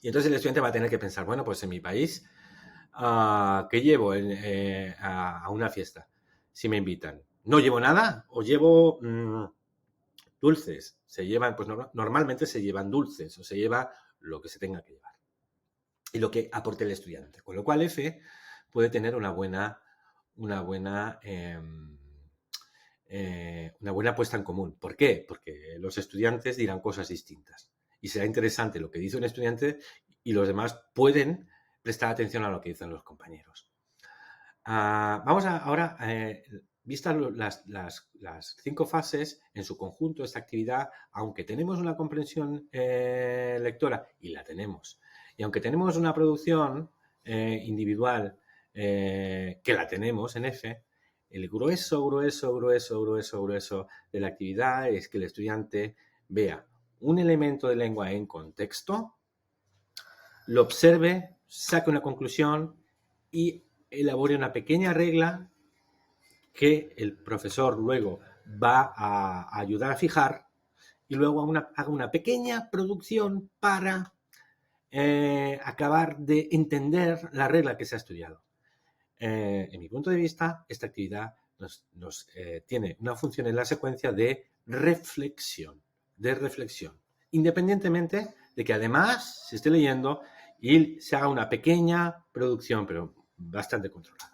Y entonces el estudiante va a tener que pensar, bueno, pues en mi país, ¿qué llevo a una fiesta? Si me invitan. ¿No llevo nada? ¿O llevo dulces? Se llevan, pues normalmente se llevan dulces o se lleva lo que se tenga que llevar y lo que aporte el estudiante. Con lo cual F puede tener una buena puesta en común. ¿Por qué? Porque los estudiantes dirán cosas distintas y será interesante lo que dice un estudiante y los demás pueden prestar atención a lo que dicen los compañeros. Vamos ahora, vistas las 5 fases en su conjunto, esta actividad, aunque tenemos una comprensión lectora, y la tenemos, y aunque tenemos una producción individual, que la tenemos en F, el grueso de la actividad es que el estudiante vea un elemento de lengua en contexto, lo observe, saque una conclusión y elabore una pequeña regla que el profesor luego va a ayudar a fijar y luego haga una pequeña producción para acabar de entender la regla que se ha estudiado. En mi punto de vista, esta actividad nos tiene una función en la secuencia de reflexión, independientemente de que además se esté leyendo y se haga una pequeña producción, pero bastante controlada.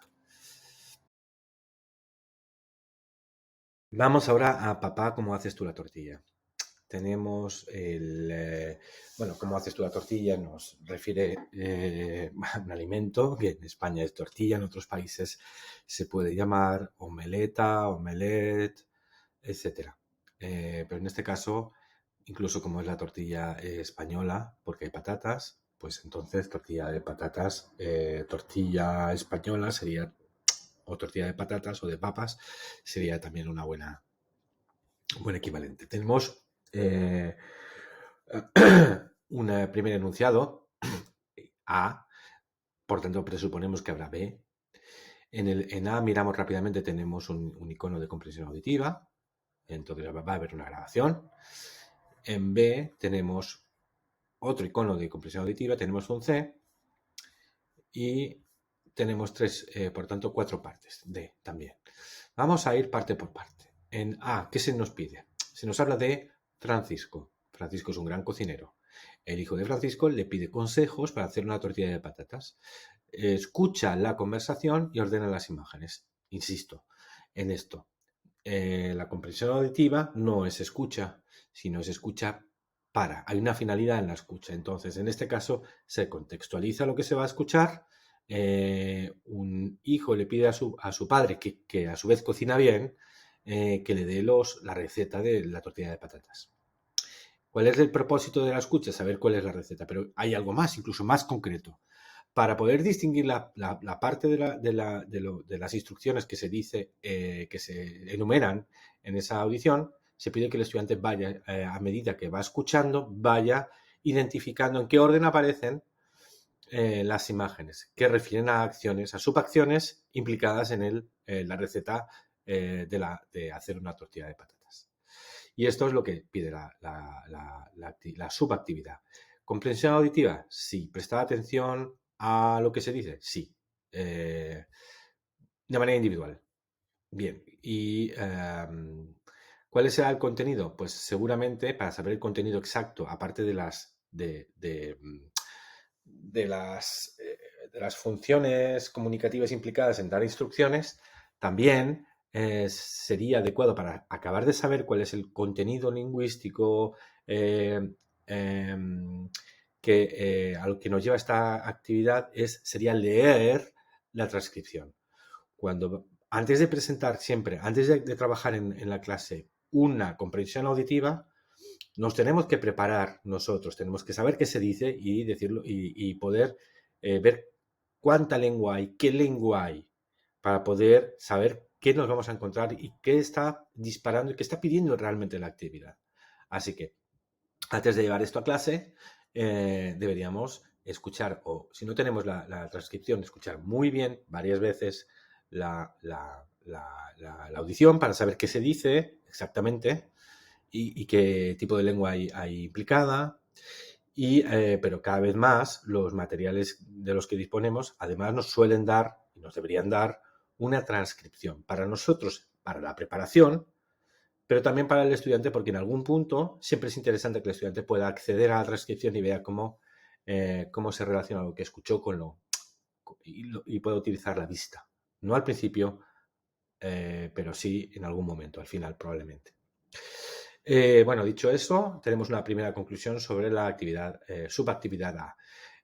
Vamos ahora a papá, ¿cómo haces tú la tortilla? Tenemos bueno, ¿cómo haces tú la tortilla? Nos refiere a un alimento que en España es tortilla, en otros países se puede llamar omeleta, omelette, etc. Pero en este caso, incluso como es la tortilla española, porque hay patatas, pues entonces tortilla de patatas, tortilla española sería, o tortilla de patatas o de papas, sería también un buen equivalente. Tenemos un primer enunciado, A, por tanto presuponemos que habrá B. En A miramos rápidamente, tenemos un icono de comprensión auditiva, entonces va a haber una grabación. En B tenemos otro icono de comprensión auditiva, tenemos un C y tenemos por tanto, 4 partes. D también. Vamos a ir parte por parte. En A, ¿qué se nos pide? Se nos habla de Francisco. Francisco es un gran cocinero. El hijo de Francisco le pide consejos para hacer una tortilla de patatas. Escucha la conversación y ordena las imágenes. Insisto en esto. La comprensión auditiva no es escucha, sino es escucha para. Hay una finalidad en la escucha. Entonces, en este caso, se contextualiza lo que se va a escuchar. Un hijo le pide a su padre, que a su vez cocina bien, que le dé la receta de la tortilla de patatas. ¿Cuál es el propósito de la escucha? Saber cuál es la receta, pero hay algo más, incluso más concreto. Para poder distinguir la parte de las instrucciones que se dice, que se enumeran en esa audición, se pide que el estudiante vaya, a medida que va escuchando, vaya identificando en qué orden aparecen las imágenes, que refieren a acciones, a subacciones implicadas en la receta de hacer una tortilla de patatas. Y esto es lo que pide la subactividad. ¿Comprensión auditiva? Sí. ¿Prestar atención a lo que se dice? Sí. De manera individual. Bien. ¿Y cuál será el contenido? Pues seguramente, para saber el contenido exacto, aparte de las funciones comunicativas implicadas en dar instrucciones, también sería adecuado para acabar de saber cuál es el contenido lingüístico eh, em, a lo que nos lleva esta actividad sería leer la transcripción. Antes de presentar siempre, antes de trabajar en la clase una comprensión auditiva, nos tenemos que preparar nosotros, tenemos que saber qué se dice y decirlo y poder ver cuánta lengua hay, qué lengua hay, para poder saber qué nos vamos a encontrar y qué está disparando y qué está pidiendo realmente la actividad. Así que antes de llevar esto a clase, deberíamos escuchar, o si no tenemos la transcripción, escuchar muy bien varias veces la audición para saber qué se dice exactamente y qué tipo de lengua hay implicada. Pero cada vez más los materiales de los que disponemos además nos suelen dar y nos deberían dar una transcripción para nosotros, para la preparación, pero también para el estudiante, porque en algún punto siempre es interesante que el estudiante pueda acceder a la transcripción y vea cómo se relaciona lo que escuchó y pueda utilizar la vista. No al principio, pero sí en algún momento, al final probablemente. Bueno, dicho eso, tenemos una primera conclusión sobre la subactividad A.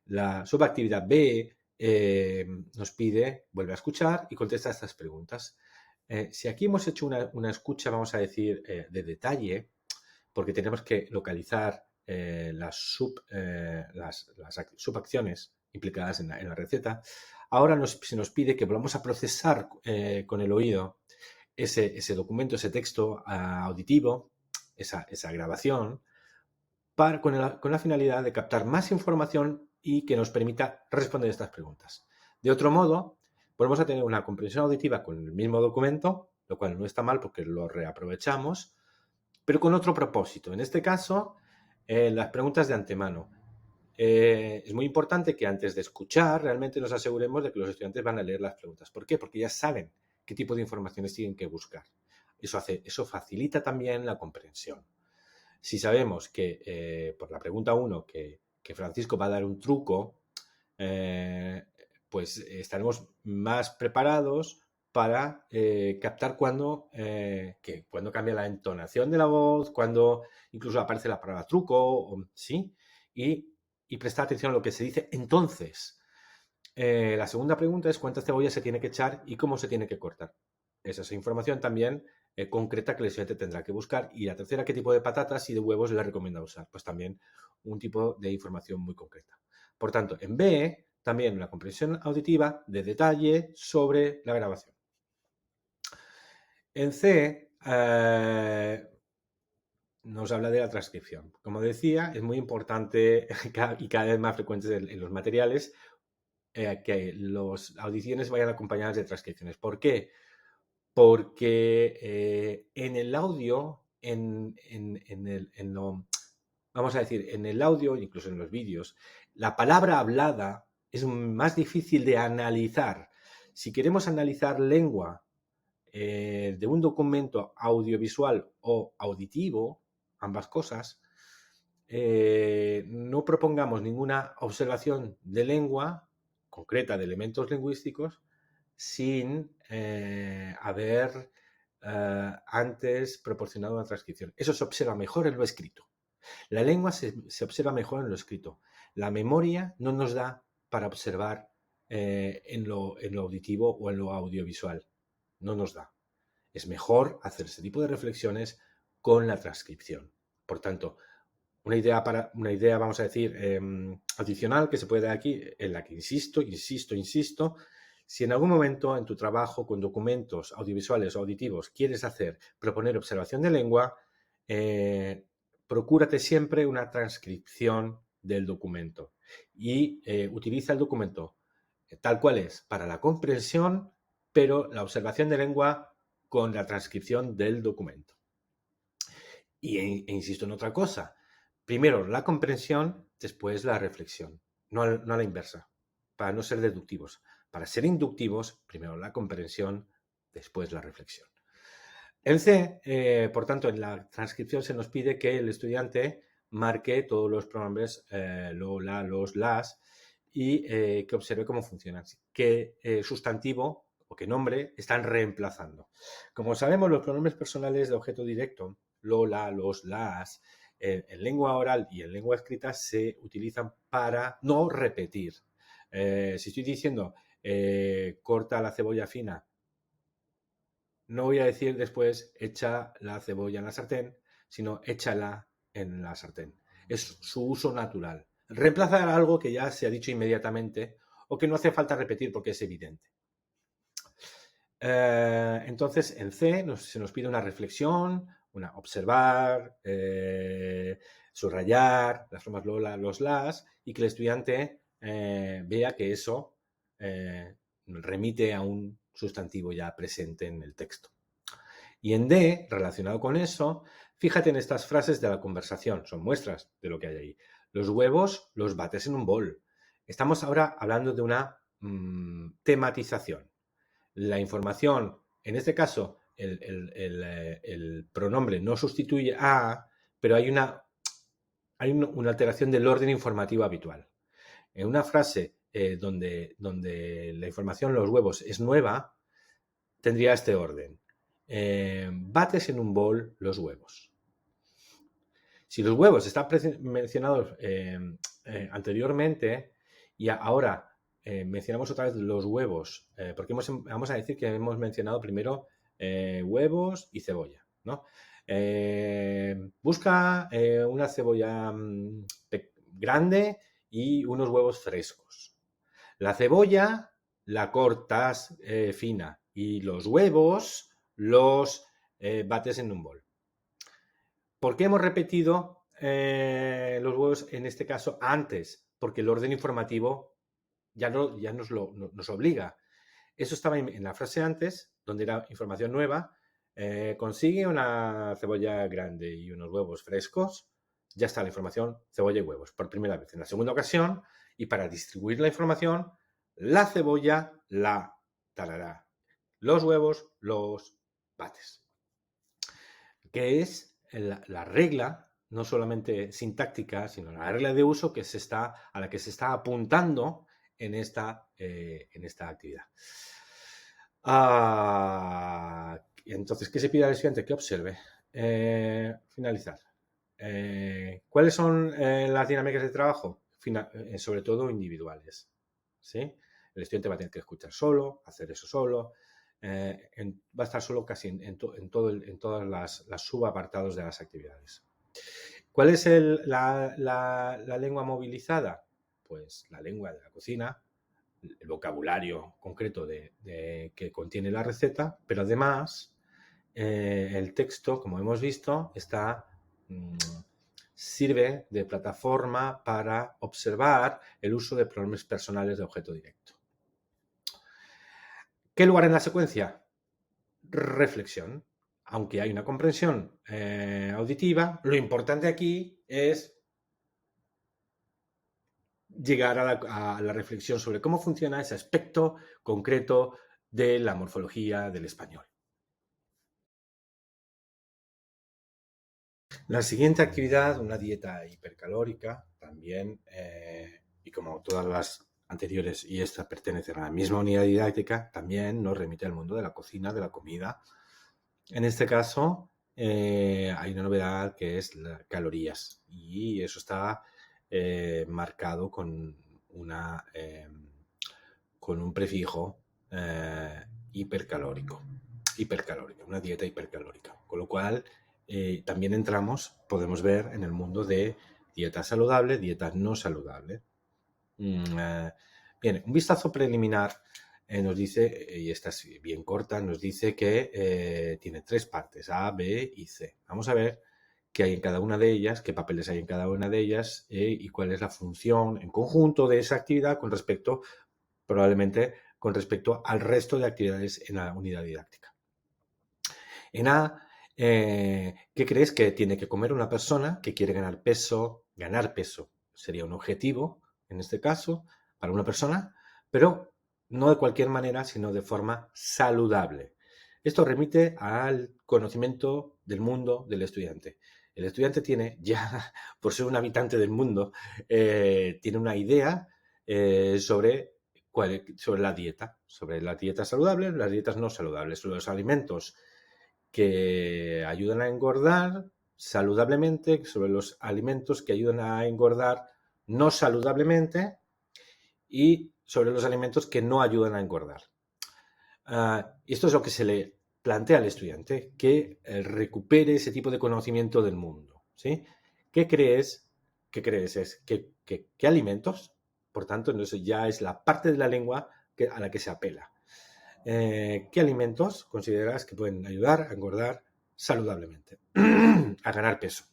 La subactividad B nos pide, vuelve a escuchar y contesta estas preguntas. Si aquí hemos hecho una escucha, vamos a decir, de detalle, porque tenemos que localizar las subacciones implicadas en la receta, ahora se nos pide que volvamos a procesar con el oído ese documento, ese texto auditivo, esa grabación, con la finalidad de captar más información y que nos permita responder estas preguntas. De otro modo, volvemos a tener una comprensión auditiva con el mismo documento, lo cual no está mal porque lo reaprovechamos, pero con otro propósito. En este caso, las preguntas de antemano. Es muy importante que antes de escuchar realmente nos aseguremos de que los estudiantes van a leer las preguntas. ¿Por qué? Porque ya saben qué tipo de informaciones tienen que buscar. Eso facilita también la comprensión. Si sabemos que por la pregunta 1 que Francisco va a dar un truco, pues estaremos más preparados para captar cuando cambia la entonación de la voz, cuando incluso aparece la palabra truco, ¿sí? Y prestar atención a lo que se dice entonces. La segunda pregunta es cuántas cebollas se tiene que echar y cómo se tiene que cortar. Esa es información también concreta que el estudiante tendrá que buscar. Y la tercera, qué tipo de patatas y de huevos le recomienda usar. Pues también un tipo de información muy concreta. Por tanto, en B, también una comprensión auditiva de detalle sobre la grabación. En C, nos habla de la transcripción. Como decía, es muy importante y cada vez más frecuente en los materiales que las audiciones vayan acompañadas de transcripciones. ¿Por qué? Porque en el audio, vamos a decir, en el audio, incluso en los vídeos, la palabra hablada es más difícil de analizar. Si queremos analizar lengua de un documento audiovisual o auditivo, ambas cosas, no propongamos ninguna observación de lengua concreta de elementos lingüísticos sin haber antes proporcionado una transcripción. Eso se observa mejor en lo escrito. La lengua se observa mejor en lo escrito. La memoria no nos da para observar en lo auditivo o en lo audiovisual. No nos da. Es mejor hacer ese tipo de reflexiones con la transcripción. Por tanto, una idea, vamos a decir, adicional que se puede dar aquí, en la que insisto, si en algún momento en tu trabajo con documentos audiovisuales o auditivos quieres proponer observación de lengua, procúrate siempre una transcripción del documento y utiliza el documento tal cual es para la comprensión, pero la observación de lengua con la transcripción del documento. E insisto en otra cosa. Primero la comprensión, después la reflexión. No a la inversa, para no ser deductivos. Para ser inductivos, primero la comprensión, después la reflexión. En C, por tanto, en la transcripción se nos pide que el estudiante marque todos los pronombres lo, la, los, las y que observe cómo funcionan, qué sustantivo o qué nombre están reemplazando. Como sabemos, los pronombres personales de objeto directo, lo, la, los, las, en lengua oral y en lengua escrita se utilizan para no repetir. Si estoy diciendo corta la cebolla fina, no voy a decir después echa la cebolla en la sartén, sino échala en la sartén. Es su uso natural. Reemplazar algo que ya se ha dicho inmediatamente o que no hace falta repetir porque es evidente. Entonces, en C se nos pide una reflexión, observar, subrayar las formas Lola, los las, y que el estudiante vea que eso remite a un sustantivo ya presente en el texto. Y en D, relacionado con eso, fíjate en estas frases de la conversación, son muestras de lo que hay ahí. Los huevos los bates en un bol. Estamos ahora hablando de una tematización. La información, en este caso, el pronombre no sustituye a, pero hay una alteración del orden informativo habitual. En una frase donde la información los huevos es nueva, tendría este orden. Bates en un bol los huevos. Si los huevos están mencionados anteriormente y ahora mencionamos otra vez los huevos, porque vamos a decir que hemos mencionado primero huevos y cebolla, ¿no? Busca una cebolla grande y unos huevos frescos. La cebolla la cortas fina y los huevos los bates en un bol. ¿Por qué hemos repetido los huevos en este caso antes? Porque el orden informativo ya nos obliga. Eso estaba en la frase antes, donde era información nueva. Consigue una cebolla grande y unos huevos frescos. Ya está la información cebolla y huevos por primera vez. En la segunda ocasión, y para distribuir la información, la cebolla la tarará. Los huevos los bates. Que es la regla, no solamente sintáctica, sino la regla de uso a la que se está apuntando en esta actividad. Entonces, ¿qué se pide al estudiante? Que observe. Finalizar. ¿Cuáles son las dinámicas de trabajo? Sobre todo individuales. ¿Sí? El estudiante va a tener que escuchar solo, hacer eso solo. Va a estar solo casi en todas las subapartados de las actividades. ¿Cuál es la lengua movilizada? Pues la lengua de la cocina, el vocabulario concreto que contiene la receta, pero además el texto, como hemos visto, sirve de plataforma para observar el uso de pronombres personales de objeto directo. ¿Qué lugar en la secuencia? Reflexión. Aunque hay una comprensión auditiva, lo importante aquí es llegar a la reflexión sobre cómo funciona ese aspecto concreto de la morfología del español. La siguiente actividad, una dieta hipercalórica, también, y como todas las anteriores, y esta pertenecen a la misma unidad didáctica, también nos remite al mundo de la cocina, de la comida. En este caso, hay una novedad que es las calorías, y eso está marcado con un prefijo hipercalórico, una dieta hipercalórica. Con lo cual, también podemos ver en el mundo de dieta saludable, dieta no saludable. Bien, un vistazo preliminar nos dice, y esta es bien corta, nos dice que tiene 3 partes, A, B y C. Vamos a ver qué hay en cada una de ellas, qué papeles hay en cada una de ellas y cuál es la función en conjunto de esa actividad probablemente con respecto al resto de actividades en la unidad didáctica. En A, ¿qué crees que tiene que comer una persona que quiere ganar peso? Ganar peso sería un objetivo, en este caso, para una persona, pero no de cualquier manera, sino de forma saludable. Esto remite al conocimiento del mundo del estudiante. El estudiante tiene ya, por ser un habitante del mundo, tiene una idea sobre la dieta, sobre las dietas saludables, las dietas no saludables, sobre los alimentos que ayudan a engordar saludablemente, sobre los alimentos que ayudan a engordar no saludablemente y sobre los alimentos que no ayudan a engordar. Esto es lo que se le plantea al estudiante, que recupere ese tipo de conocimiento del mundo. ¿Sí? ¿Qué crees? ¿Qué alimentos? Por tanto, eso ya es la parte de la lengua a la que se apela. ¿Qué alimentos consideras que pueden ayudar a engordar saludablemente, a ganar peso?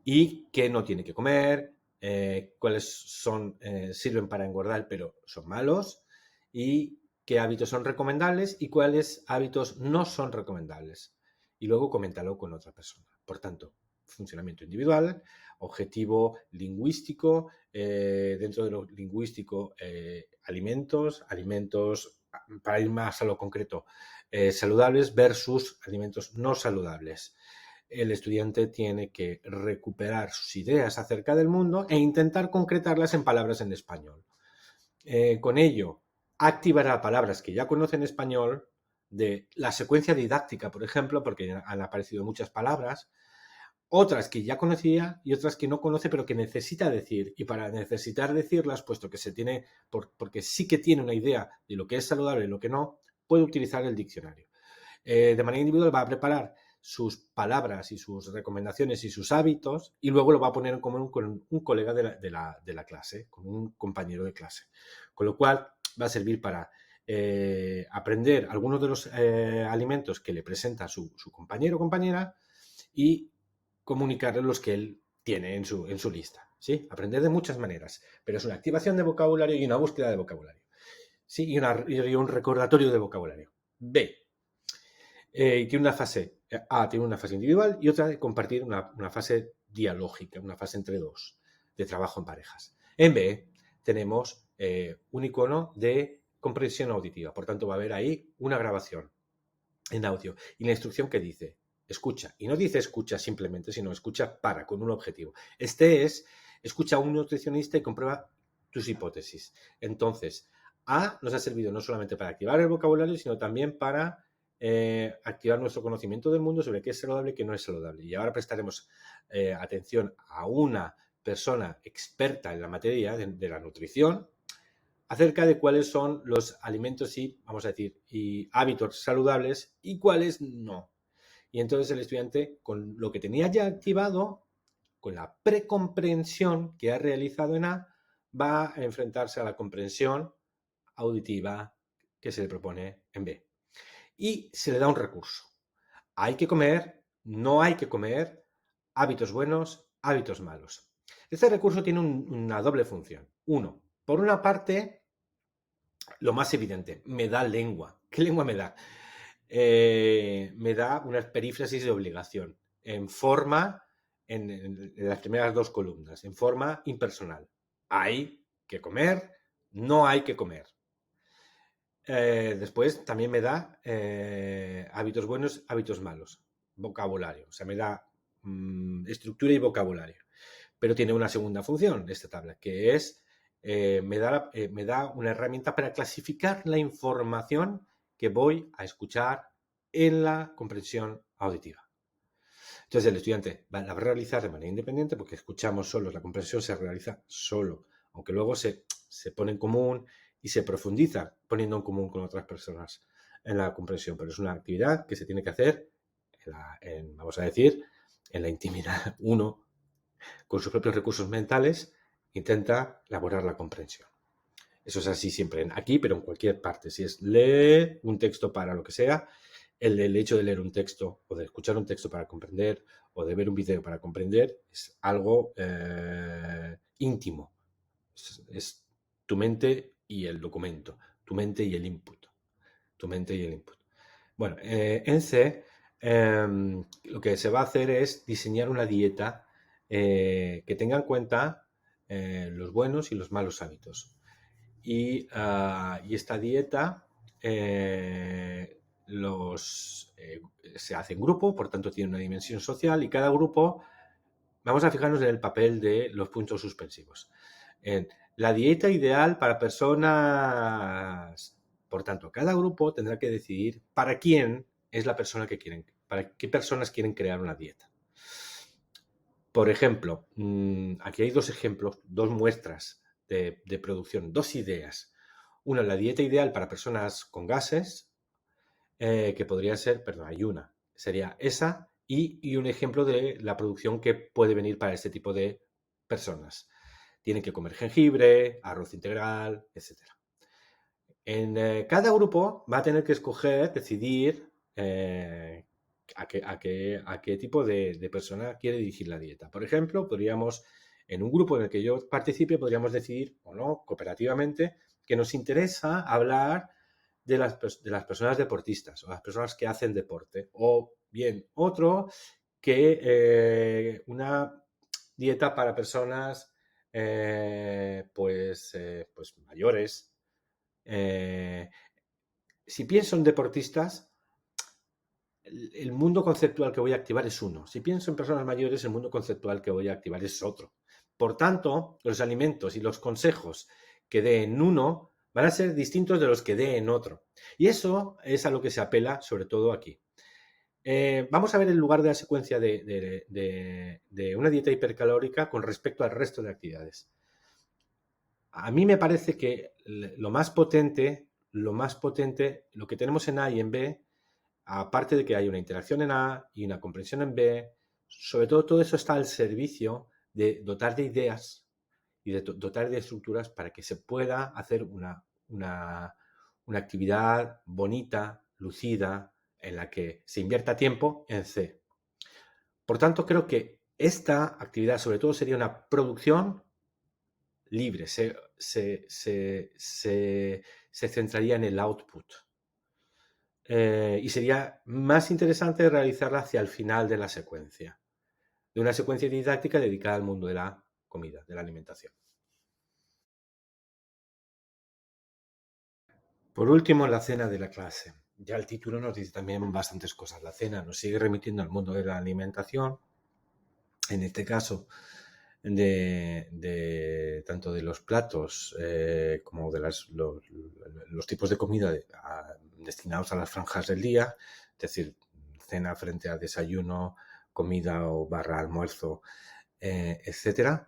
¿Y qué no tiene que comer? ¿Cuáles sirven para engordar pero son malos? ¿Y qué hábitos son recomendables y cuáles hábitos no son recomendables? Y luego coméntalo con otra persona. Por tanto, funcionamiento individual, objetivo lingüístico, dentro de lo lingüístico, alimentos, para ir más a lo concreto, saludables versus alimentos no saludables. El estudiante tiene que recuperar sus ideas acerca del mundo e intentar concretarlas en palabras en español. Con ello, activará palabras que ya conoce en español, de la secuencia didáctica, por ejemplo, porque han aparecido muchas palabras, otras que ya conocía y otras que no conoce pero que necesita decir. Y para necesitar decirlas, puesto que porque sí que tiene una idea de lo que es saludable y lo que no, puede utilizar el diccionario. De manera individual va a preparar sus palabras y sus recomendaciones y sus hábitos y luego lo va a poner en común con un colega de la clase, con un compañero de clase. Con lo cual va a servir para aprender algunos de los alimentos que le presenta su compañero o compañera y comunicarle los que él tiene en su lista. ¿Sí? Aprender de muchas maneras, pero es una activación de vocabulario y una búsqueda de vocabulario. ¿Sí? Y un recordatorio de vocabulario. B. Tiene una fase A, tiene una fase individual y otra de compartir una fase dialógica, una fase entre dos, de trabajo en parejas. En B tenemos un icono de comprensión auditiva, por tanto va a haber ahí una grabación en audio y la instrucción que dice escucha, y no dice escucha simplemente, sino escucha con un objetivo. Este es escucha a un nutricionista y comprueba tus hipótesis. Entonces, A nos ha servido no solamente para activar el vocabulario, sino también para activar nuestro conocimiento del mundo sobre qué es saludable y qué no es saludable. Y ahora prestaremos atención a una persona experta en la materia de la nutrición acerca de cuáles son los alimentos y, vamos a decir, y hábitos saludables y cuáles no. Y entonces el estudiante, con lo que tenía ya activado, con la precomprensión que ha realizado en A, va a enfrentarse a la comprensión auditiva que se le propone en B. Y se le da un recurso. Hay que comer, no hay que comer, hábitos buenos, hábitos malos. Este recurso tiene una doble función. Uno, por una parte, lo más evidente, me da lengua. ¿Qué lengua me da? Me da una perífrasis de obligación en forma, en las primeras dos columnas, en forma impersonal. Hay que comer, no hay que comer. Después también me da hábitos buenos, hábitos malos, vocabulario, o sea, me da estructura y vocabulario. Pero tiene una segunda función esta tabla, que es me da una herramienta para clasificar la información que voy a escuchar en la comprensión auditiva. Entonces el estudiante la va a realizar de manera independiente porque escuchamos solos, la comprensión se realiza solo, aunque luego se pone en común y se profundiza poniendo en común con otras personas en la comprensión, pero es una actividad que se tiene que hacer, vamos a decir, en la intimidad. Uno, con sus propios recursos mentales, intenta elaborar la comprensión. Eso es así siempre aquí, pero en cualquier parte. Si es leer un texto para lo que sea, el hecho de leer un texto o de escuchar un texto para comprender o de ver un video para comprender es algo íntimo. Es tu mente y el documento, tu mente y el input. Tu mente y el input. Bueno, en C lo que se va a hacer es diseñar una dieta que tenga en cuenta los buenos y los malos hábitos. Y esta dieta se hace en grupo, por tanto tiene una dimensión social y cada grupo, vamos a fijarnos en el papel de los puntos suspensivos. la dieta ideal para personas. Por tanto, cada grupo tendrá que decidir para quién es la persona que quieren, para qué personas quieren crear una dieta. Por ejemplo, aquí hay dos ejemplos, dos muestras de producción, dos ideas. Una, la dieta ideal para personas con gases, que podría ser, perdón, hay una, sería esa y un ejemplo de la producción que puede venir para este tipo de personas. Tienen que comer jengibre, arroz integral, etc. En cada grupo va a tener que escoger, decidir a qué tipo de persona quiere dirigir la dieta. Por ejemplo, podríamos, en un grupo en el que yo participe, podríamos decidir, o no, cooperativamente, que nos interesa hablar de las personas deportistas o las personas que hacen deporte. O bien otro que una dieta para personas pues mayores. Eh, si pienso en deportistas, el mundo conceptual que voy a activar es uno. Si pienso en personas mayores, el mundo conceptual que voy a activar es otro. Por tanto, los alimentos y los consejos que dé en uno van a ser distintos de los que dé en otro. Y eso es a lo que se apela sobre todo aquí. Vamos a ver el lugar de la secuencia de una dieta hipercalórica con respecto al resto de actividades. A mí me parece que lo más potente, lo que tenemos en A y en B, aparte de que hay una interacción en A y una comprensión en B, sobre todo eso está al servicio de dotar de ideas y de dotar de estructuras para que se pueda hacer una actividad bonita, lucida, en la que se invierta tiempo en C. Por tanto, creo que esta actividad sobre todo sería una producción libre, se centraría en el output. Y sería más interesante realizarla hacia el final de la secuencia, de una secuencia didáctica dedicada al mundo de la comida, de la alimentación. Por último, la cena de la clase. Ya el título nos dice también bastantes cosas. La cena nos sigue remitiendo al mundo de la alimentación, en este caso tanto de los platos como de los tipos de comida destinados a las franjas del día, es decir, cena frente a desayuno, comida o barra almuerzo, etcétera.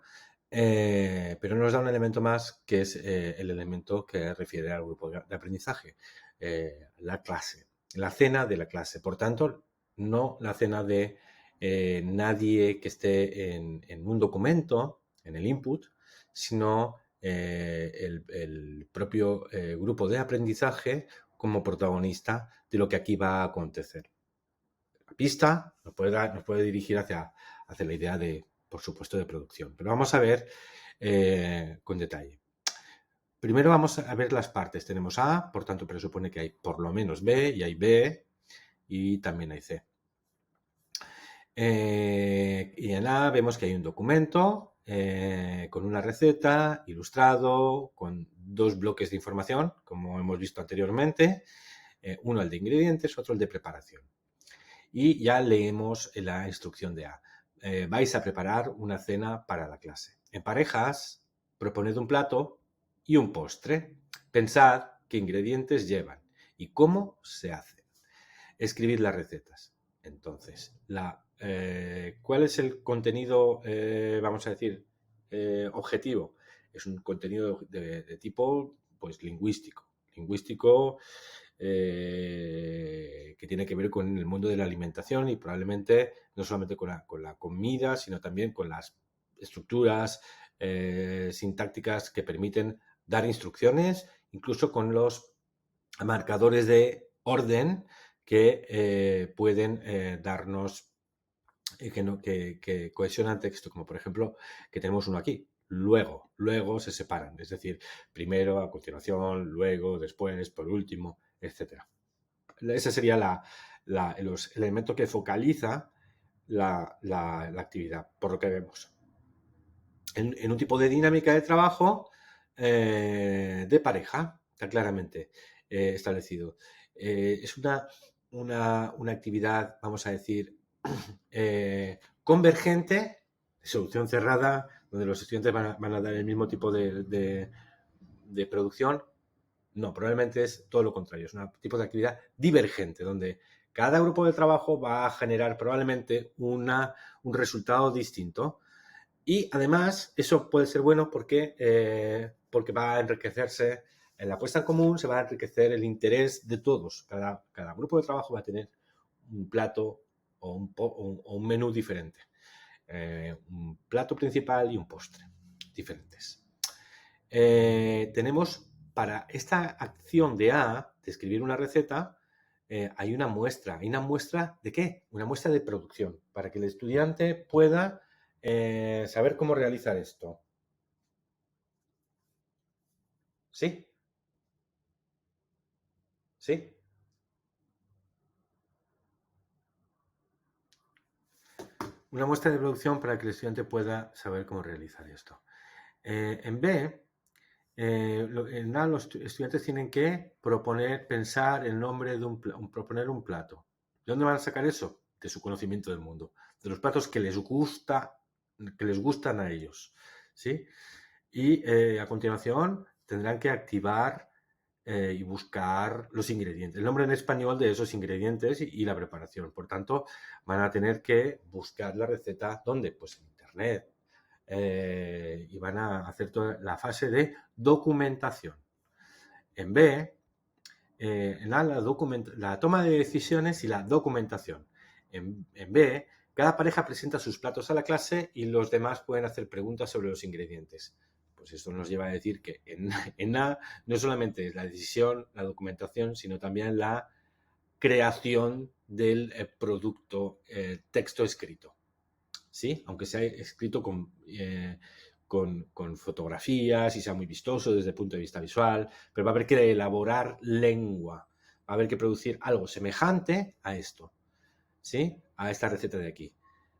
Pero nos da un elemento más que es el elemento que refiere al grupo de aprendizaje, la clase, la cena de la clase. Por tanto, no la cena de nadie que esté en un documento, en el input, sino el propio grupo de aprendizaje como protagonista de lo que aquí va a acontecer. La pista nos puede dirigir hacia la idea de, por supuesto, de producción. Pero vamos a ver con detalle. Primero vamos a ver las partes. Tenemos A, por tanto presupone que hay por lo menos B, y hay B, y también hay C. Y en A vemos que hay un documento con una receta, ilustrado, con dos bloques de información, como hemos visto anteriormente, uno el de ingredientes, otro el de preparación. Y ya leemos la instrucción de A. Vais a preparar una cena para la clase. En parejas, proponed un plato y un postre. Pensad qué ingredientes llevan y cómo se hacen. Escribid las recetas. Entonces, ¿cuál es el contenido, vamos a decir, objetivo? Es un contenido de tipo pues, lingüístico. Que tiene que ver con el mundo de la alimentación y probablemente no solamente con la comida, sino también con las estructuras sintácticas que permiten dar instrucciones, incluso con los marcadores de orden que pueden darnos que cohesionan texto, como por ejemplo que tenemos uno aquí. Luego se separan, es decir, primero, a continuación, luego, después, por último, etc. Ese sería el elemento que focaliza la actividad, por lo que vemos. En un tipo de dinámica de trabajo de pareja, está claramente establecido. Es una actividad, vamos a decir, convergente, solución cerrada, donde los estudiantes van a dar el mismo tipo de producción. No, probablemente es todo lo contrario, es un tipo de actividad divergente, donde cada grupo de trabajo va a generar probablemente un resultado distinto. Y además, eso puede ser bueno porque va a enriquecerse, en la puesta en común se va a enriquecer el interés de todos. Cada grupo de trabajo va a tener un plato o un menú diferente. Un plato principal y un postre diferentes. Tenemos para esta acción de A, de escribir una receta, hay una muestra. ¿Hay una muestra de qué? Una muestra de producción, para que el estudiante pueda saber cómo realizar esto. ¿Sí? ¿Sí? Una muestra de producción para que el estudiante pueda saber cómo realizar esto. En B, en A los estudiantes tienen que pensar el nombre de proponer un plato. ¿De dónde van a sacar eso? De su conocimiento del mundo, de los platos que les gustan a ellos, ¿sí? Y a continuación tendrán que activar y buscar los ingredientes, el nombre en español de esos ingredientes y la preparación. Por tanto, van a tener que buscar la receta, ¿dónde? Pues en Internet. Y van a hacer toda la fase de documentación. En B, en A, la toma de decisiones y la documentación. En B, cada pareja presenta sus platos a la clase y los demás pueden hacer preguntas sobre los ingredientes. Pues esto nos lleva a decir que en A no solamente es la decisión, la documentación, sino también la creación del producto, texto escrito. ¿Sí? Aunque sea escrito con fotografías y sea muy vistoso desde el punto de vista visual, pero va a haber que elaborar lengua, va a haber que producir algo semejante a esto, ¿sí? A esta receta de aquí.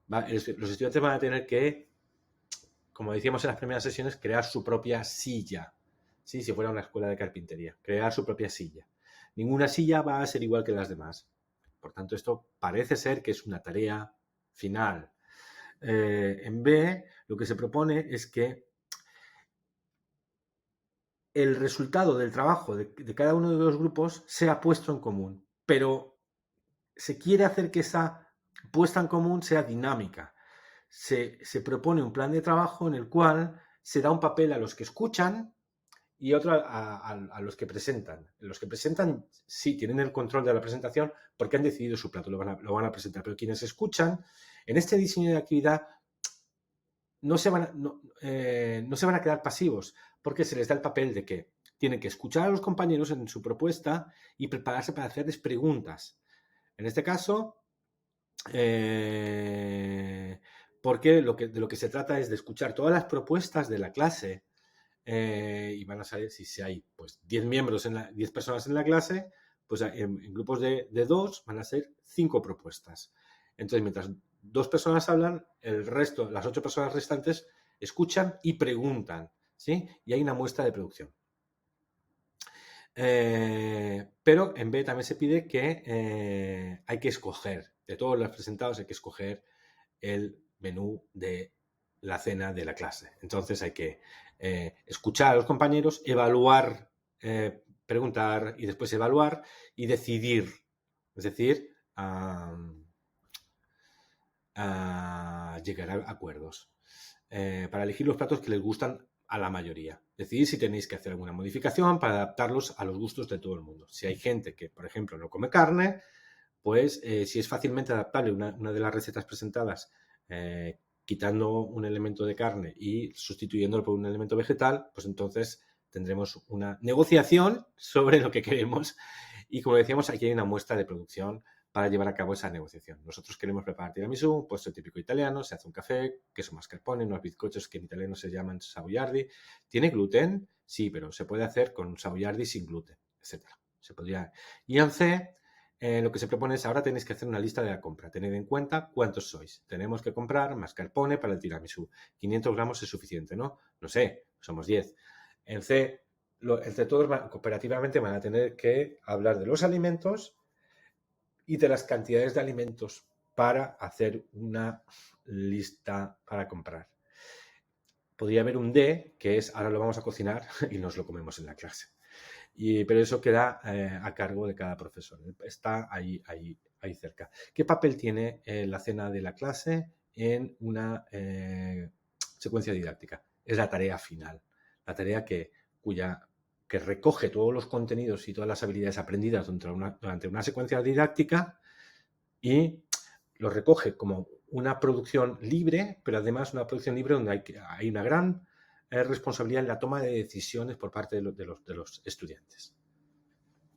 Los estudiantes van a tener que, como decíamos en las primeras sesiones, crear su propia silla, ¿sí? Si fuera una escuela de carpintería, crear su propia silla. Ninguna silla va a ser igual que las demás. Por tanto, esto parece ser que es una tarea final. En B, lo que se propone es que el resultado del trabajo de cada uno de los grupos sea puesto en común, pero se quiere hacer que esa puesta en común sea dinámica. Se propone un plan de trabajo en el cual se da un papel a los que escuchan y otro a los que presentan. Los que presentan sí tienen el control de la presentación porque han decidido su plato, lo van a presentar, pero quienes escuchan, en este diseño de actividad no se van a quedar pasivos porque se les da el papel de que tienen que escuchar a los compañeros en su propuesta y prepararse para hacerles preguntas. En este caso, porque de lo que se trata es de escuchar todas las propuestas de la clase y van a saber si hay pues 10 10 personas en la clase, pues en grupos de 2 van a ser 5 propuestas. Entonces, mientras 2 personas hablan, el resto, las 8 personas restantes, escuchan y preguntan, ¿sí? Y hay una muestra de producción. Pero en B también se pide que hay que escoger, de todos los presentados hay que escoger el menú de la cena de la clase. Entonces hay que escuchar a los compañeros, evaluar, preguntar y después evaluar y decidir. Es decir, llegar a acuerdos para elegir los platos que les gustan a la mayoría. Decidir si tenéis que hacer alguna modificación para adaptarlos a los gustos de todo el mundo. Si hay gente que, por ejemplo, no come carne, pues si es fácilmente adaptable una de las recetas presentadas, quitando un elemento de carne y sustituyéndolo por un elemento vegetal, pues entonces tendremos una negociación sobre lo que queremos. Y como decíamos, aquí hay una muestra de producción para llevar a cabo esa negociación. Nosotros queremos preparar tiramisú, un postre típico italiano, se hace un café, queso mascarpone, unos bizcochos que en italiano se llaman savoiardi. ¿Tiene gluten? Sí, pero se puede hacer con savoiardi sin gluten, etc. Se podría. Y en C, lo que se propone es ahora tenéis que hacer una lista de la compra. Tened en cuenta cuántos sois. Tenemos que comprar mascarpone para el tiramisú. 500 gramos es suficiente, ¿no? No sé, somos 10. En C, entre todos cooperativamente van a tener que hablar de los alimentos y de las cantidades de alimentos para hacer una lista para comprar. podría haber un D, que es ahora lo vamos a cocinar y nos lo comemos en la clase. Pero eso queda a cargo de cada profesor. Está ahí cerca. ¿Qué papel tiene la cena de la clase en una secuencia didáctica? Es la tarea final, la tarea que recoge todos los contenidos y todas las habilidades aprendidas durante una secuencia didáctica y lo recoge como una producción libre, pero además una producción libre donde hay una gran responsabilidad en la toma de decisiones por parte de los estudiantes.